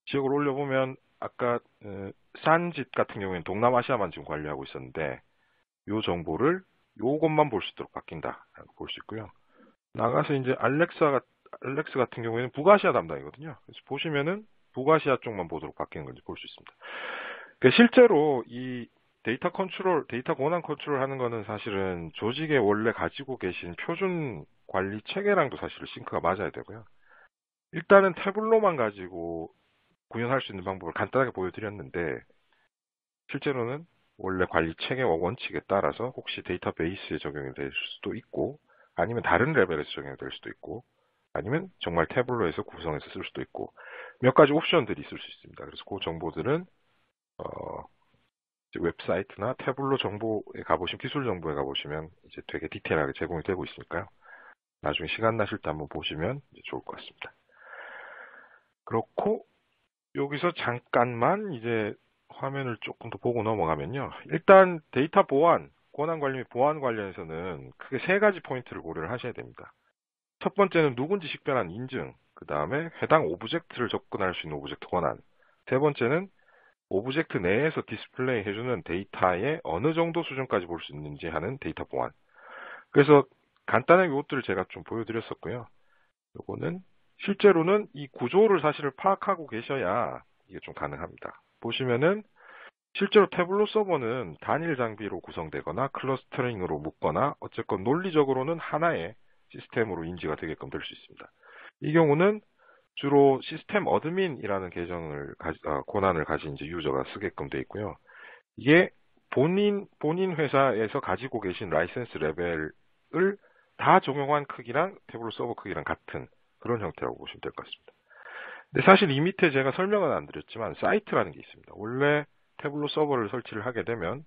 지역을 올려보면 아까 산짓 같은 경우에는 동남아시아만 지금 관리하고 있었는데 요 정보를 요것만 볼 수 있도록 바뀐다라고 볼 수 있고요. 나가서 이제 알렉스 같은 경우에는 북아시아 담당이거든요. 그래서 보시면은 북아시아 쪽만 보도록 바뀌는 건지 볼 수 있습니다. 그러니까 실제로 이 데이터 권한 컨트롤 하는 거는 사실은 조직에 원래 가지고 계신 표준 관리 체계랑도 사실 싱크가 맞아야 되고요. 일단은 태블로만 가지고 구현할 수 있는 방법을 간단하게 보여드렸는데 실제로는 원래 관리 체계와 원칙에 따라서 혹시 데이터베이스에 적용이 될 수도 있고 아니면 다른 레벨에서 적용이 될 수도 있고 아니면 정말 태블로에서 구성해서 쓸 수도 있고 몇 가지 옵션들이 있을 수 있습니다. 그래서 그 정보들은 웹사이트나 태블로 정보에 가보시면 기술 정보에 가보시면 이제 되게 디테일하게 제공이 되고 있으니까요. 나중에 시간 나실 때 한번 보시면 좋을 것 같습니다. 그렇고 여기서 잠깐만 이제 화면을 조금 더 보고 넘어가면요. 일단 데이터 보안, 권한 관리 및 보안 관련해서는 크게 세 가지 포인트를 고려를 하셔야 됩니다. 첫 번째는 누군지 식별한 인증, 그 다음에 해당 오브젝트를 접근할 수 있는 오브젝트 권한, 세 번째는 오브젝트 내에서 디스플레이 해주는 데이터의 어느 정도 수준까지 볼 수 있는지 하는 데이터 보안. 그래서 간단하게 이것들을 제가 좀 보여드렸었고요. 요거는 실제로는 이 구조를 사실을 파악하고 계셔야 이게 좀 가능합니다. 보시면은 실제로 태블로 서버는 단일 장비로 구성되거나 클러스터링으로 묶거나 어쨌건 논리적으로는 하나의 시스템으로 인지가 되게끔 될 수 있습니다. 이 경우는 주로 시스템 어드민이라는 권한을 가진 이제 유저가 쓰게끔 되어 있고요. 이게 본인 회사에서 가지고 계신 라이센스 레벨을 다 적용한 크기랑 태블로 서버 크기랑 같은 그런 형태라고 보시면 될 것 같습니다. 근데 사실 이 밑에 제가 설명은 안 드렸지만 사이트라는 게 있습니다. 원래 태블로 서버를 설치를 하게 되면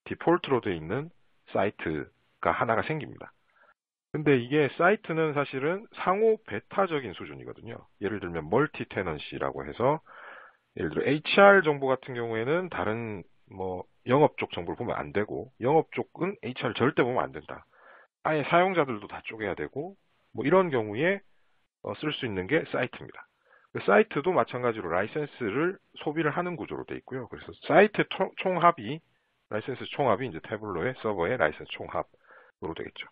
디폴트로 되어 있는 사이트가 하나가 생깁니다. 근데 이게 사이트는 사실은 상호 배타적인 수준이거든요. 예를 들면 멀티 테넌시라고 해서 예를 들어 HR 정보 같은 경우에는 다른 뭐 영업 쪽 정보를 보면 안 되고 영업 쪽은 HR 절대 보면 안 된다. 아예 사용자들도 다 쪼개야 되고 뭐 이런 경우에 쓸 수 있는 게 사이트입니다. 그 사이트도 마찬가지로 라이센스를 소비를 하는 구조로 되어 있고요. 그래서 사이트 총합이 라이센스 총합이 이제 태블로의 서버의 라이센스 총합으로 되겠죠.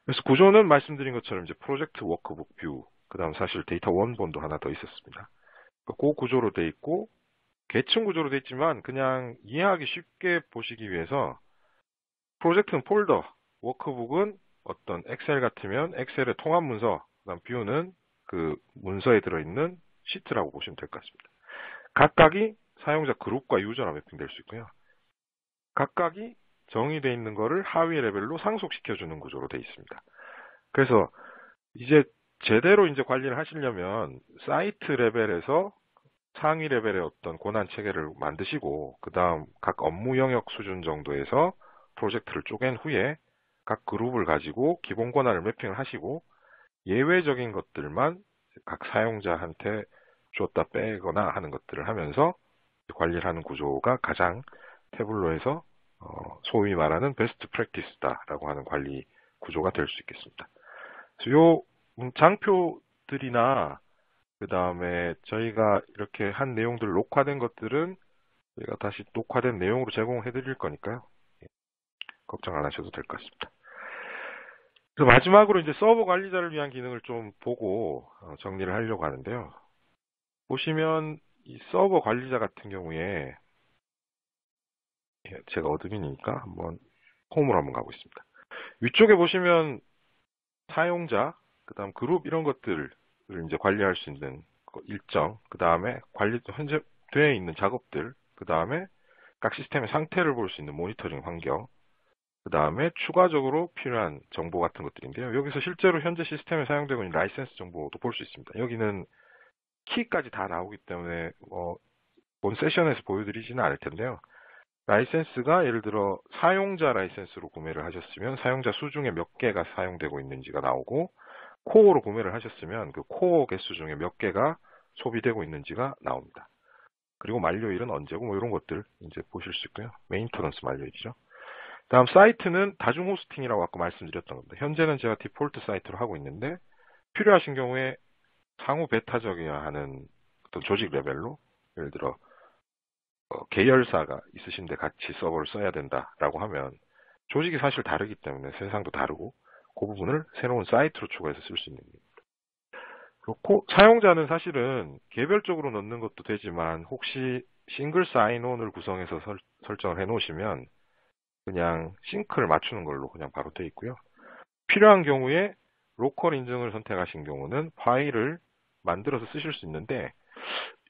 그래서 구조는 말씀드린 것처럼 이제 프로젝트 워크북 뷰, 그다음 사실 데이터 원본도 하나 더 있었습니다. 그 구조로 되어 있고 계층 구조로 되어 있지만 그냥 이해하기 쉽게 보시기 위해서 프로젝트는 폴더, 워크북은 어떤 엑셀 같으면 엑셀의 통합 문서, 그다음 뷰는 그 문서에 들어있는 시트라고 보시면 될 것 같습니다. 각각이 사용자 그룹과 유저로 매핑될 수 있고요. 각각이 정의되어 있는 거를 하위 레벨로 상속시켜주는 구조로 되어 있습니다. 그래서 이제 제대로 이제 관리를 하시려면 사이트 레벨에서 상위 레벨의 어떤 권한 체계를 만드시고 그 다음 각 업무 영역 수준 정도에서 프로젝트를 쪼갠 후에 각 그룹을 가지고 기본 권한을 매핑을 하시고 예외적인 것들만 각 사용자한테 줬다 빼거나 하는 것들을 하면서 관리를 하는 구조가 가장 태블로에서 소위 말하는 베스트 프랙티스다라고 하는 관리 구조가 될 수 있겠습니다. 그래서 요 장표들이나 그 다음에 저희가 이렇게 한 내용들 녹화된 것들은 저희가 다시 녹화된 내용으로 제공해 드릴 거니까요. 걱정 안 하셔도 될 것 같습니다. 그래서 마지막으로 이제 서버 관리자를 위한 기능을 좀 보고 정리를 하려고 하는데요. 보시면 이 서버 관리자 같은 경우에 제가 어드민이니까 한번 홈으로 한번 가고 있습니다. 위쪽에 보시면 사용자, 그 다음 그룹 이런 것들을 이제 관리할 수 있는 일정, 그 다음에 현재 되어 있는 작업들, 그 다음에 각 시스템의 상태를 볼 수 있는 모니터링 환경, 그 다음에 추가적으로 필요한 정보 같은 것들인데요. 여기서 실제로 현재 시스템에 사용되고 있는 라이센스 정보도 볼 수 있습니다. 여기는 키까지 다 나오기 때문에 본 세션에서 보여드리지는 않을 텐데요. 라이센스가 예를 들어 사용자 라이센스로 구매를 하셨으면 사용자 수 중에 몇 개가 사용되고 있는지가 나오고, 코어로 구매를 하셨으면 그 코어 개수 중에 몇 개가 소비되고 있는지가 나옵니다. 그리고 만료일은 언제고 뭐 이런 것들 이제 보실 수 있고요. 메인터넌스 만료일이죠. 다음 사이트는 다중 호스팅이라고 아까 말씀드렸던 겁니다. 현재는 제가 디폴트 사이트로 하고 있는데 필요하신 경우에 상호 베타적이어야 하는 어떤 조직 레벨로, 예를 들어 계열사가 있으신데 같이 서버를 써야 된다라고 하면 조직이 사실 다르기 때문에 세상도 다르고 그 부분을 새로운 사이트로 추가해서 쓸 수 있는 겁니다. 그렇고 사용자는 사실은 개별적으로 넣는 것도 되지만 혹시 싱글 사인온을 구성해서 설정을 해 놓으시면 그냥 싱크를 맞추는 걸로 그냥 바로 되어 있고요. 필요한 경우에 로컬 인증을 선택하신 경우는 파일을 만들어서 쓰실 수 있는데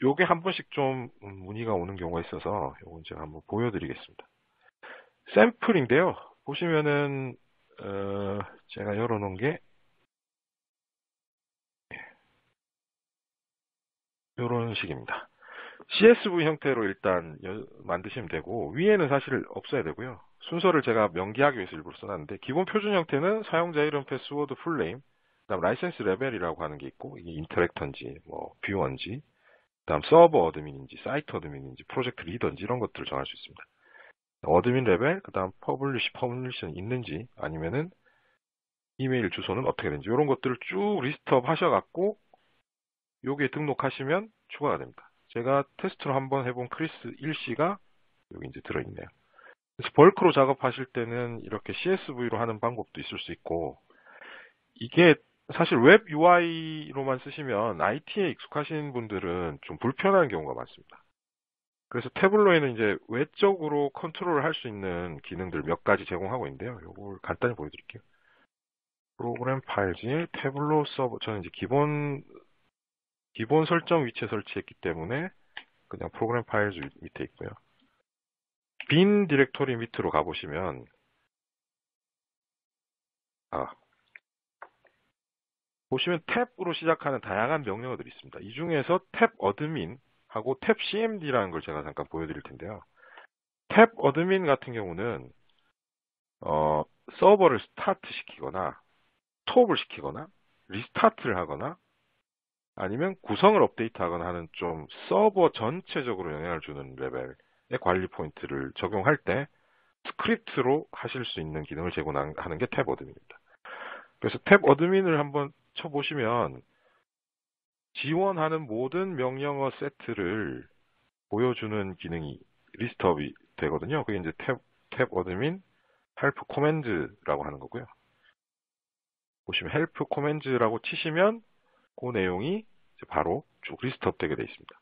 요게 한 번씩 좀 문의가 오는 경우가 있어서 요건 제가 한번 보여드리겠습니다. 샘플인데요. 보시면은 제가 열어놓은 게 이런 식입니다. CSV 형태로 일단 만드시면 되고 위에는 사실 없어야 되고요. 순서를 제가 명기하기 위해서 일부러 써놨는데 기본 표준 형태는 사용자 이름, 패스워드, 풀네임, 그다음 라이센스 레벨이라고 하는 게 있고 이게 인터랙터인지 뭐 뷰어인지, 그다음 서버 어드민인지 사이트 어드민인지 프로젝트 리더인지 이런 것들을 정할 수 있습니다. 어드민 레벨, 그다음 퍼블리션 있는지 아니면은 이메일 주소는 어떻게 되는지 이런 것들을 쭉 리스트업 하셔갖고 여기에 등록하시면 추가가 됩니다. 제가 테스트로 한번 해본 크리스 1C가 여기 이제 들어있네요. 그래서 벌크로 작업하실 때는 이렇게 CSV로 하는 방법도 있을 수 있고, 이게 사실 웹 UI로만 쓰시면 IT에 익숙하신 분들은 좀 불편한 경우가 많습니다. 그래서 태블로에는 이제 외적으로 컨트롤을 할 수 있는 기능들 몇 가지 제공하고 있는데요. 이걸 간단히 보여드릴게요. 프로그램 파일즈에 태블로 서버, 저는 이제 기본 설정 위치에 설치했기 때문에 그냥 프로그램 파일즈 밑에 있고요. 빈 디렉토리 밑으로 가보시면 보시면 탭으로 시작하는 다양한 명령어들이 있습니다. 이 중에서 탭 어드민하고 탭 CMD라는 걸 제가 잠깐 보여드릴 텐데요. 탭 어드민 같은 경우는 서버를 스타트 시키거나 스톱을 시키거나 리스타트를 하거나 아니면 구성을 업데이트하거나 하는 좀 서버 전체적으로 영향을 주는 레벨의 관리 포인트를 적용할 때 스크립트로 하실 수 있는 기능을 제공하는 게 탭 어드민입니다. 그래서 탭 어드민을 한번 쳐보시면 지원하는 모든 명령어 세트를 보여주는 기능이 리스트업이 되거든요. 그게 이제 탭 어드민 헬프 코맨드라고 하는 거고요. 보시면 헬프 코맨드라고 치시면 그 내용이 바로 쭉 리스트업 되게 되어 있습니다.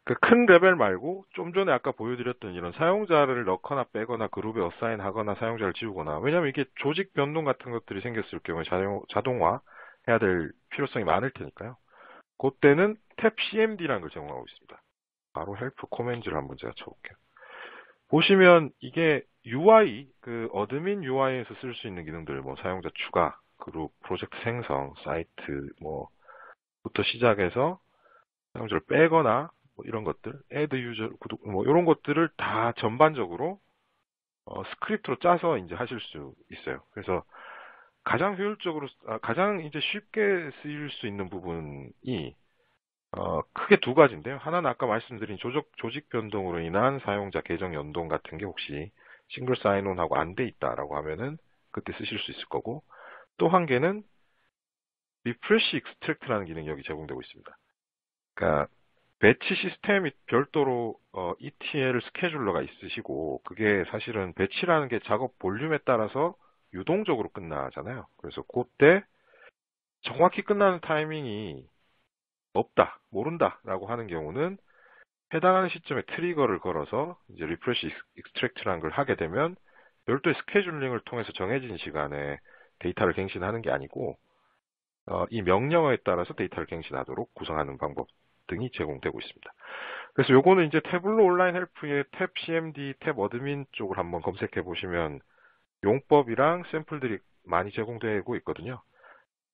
그 큰 레벨 말고 좀 전에 아까 보여드렸던 이런 사용자를 넣거나 빼거나 그룹에 어사인 하거나 사용자를 지우거나, 왜냐하면 이게 조직 변동 같은 것들이 생겼을 경우에 자동화 해야 될 필요성이 많을 테니까요. 그때는 탭 CMD라는 걸 제공하고 있습니다. 바로 헬프 코맨드를 한번 제가 쳐볼게요. 보시면 이게 UI, 그 어드민 UI에서 쓸 수 있는 기능들, 뭐 사용자 추가, 그룹, 프로젝트 생성, 사이트, 부터 시작해서 사용자를 빼거나 뭐 이런 것들, add user, 구독, 뭐 이런 것들을 다 전반적으로 스크립트로 짜서 이제 하실 수 있어요. 그래서 가장 효율적으로, 가장 이제 쉽게 쓰일 수 있는 부분이 크게 두 가지인데요. 하나는 아까 말씀드린 조직 변동으로 인한 사용자 계정 연동 같은 게 혹시 싱글 사인온하고 안 돼 있다라고 하면은 그때 쓰실 수 있을 거고, 또 한 개는 리프레시 익스트랙트라는 기능이 여기 제공되고 있습니다. 그러니까 배치 시스템이 별도로 ETL 스케줄러가 있으시고, 그게 사실은 배치라는 게 작업 볼륨에 따라서 유동적으로 끝나잖아요. 그래서 그때 정확히 끝나는 타이밍이 없다, 모른다라고 하는 경우는 해당하는 시점에 트리거를 걸어서 이제 리프레시 익스트랙트라는 걸 하게 되면 별도의 스케줄링을 통해서 정해진 시간에 데이터를 갱신하는 게 아니고 이 명령어에 따라서 데이터를 갱신하도록 구성하는 방법 등이 제공되고 있습니다. 그래서 요거는 이제 태블로 온라인 헬프의 탭 CMD, 탭 어드민 쪽을 한번 검색해 보시면 용법이랑 샘플들이 많이 제공되고 있거든요.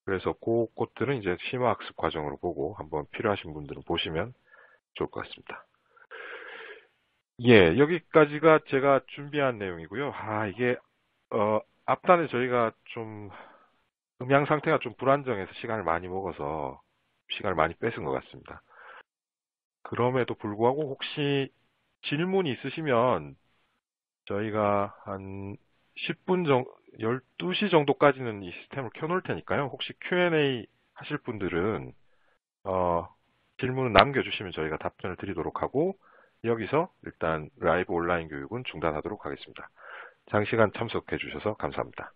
그래서 그것들은 이제 심화 학습 과정으로 보고 한번 필요하신 분들은 보시면 좋을 것 같습니다. 예, 여기까지가 제가 준비한 내용이고요. 이게, 앞단에 저희가 좀 음향 상태가 좀 불안정해서 시간을 많이 먹어서 시간을 많이 뺏은 것 같습니다. 그럼에도 불구하고 혹시 질문이 있으시면 저희가 한 10분 정도, 12시 정도까지는 이 시스템을 켜놓을 테니까요. 혹시 Q&A 하실 분들은, 어, 질문을 남겨주시면 저희가 답변을 드리도록 하고, 여기서 일단 라이브 온라인 교육은 중단하도록 하겠습니다. 장시간 참석해 주셔서 감사합니다.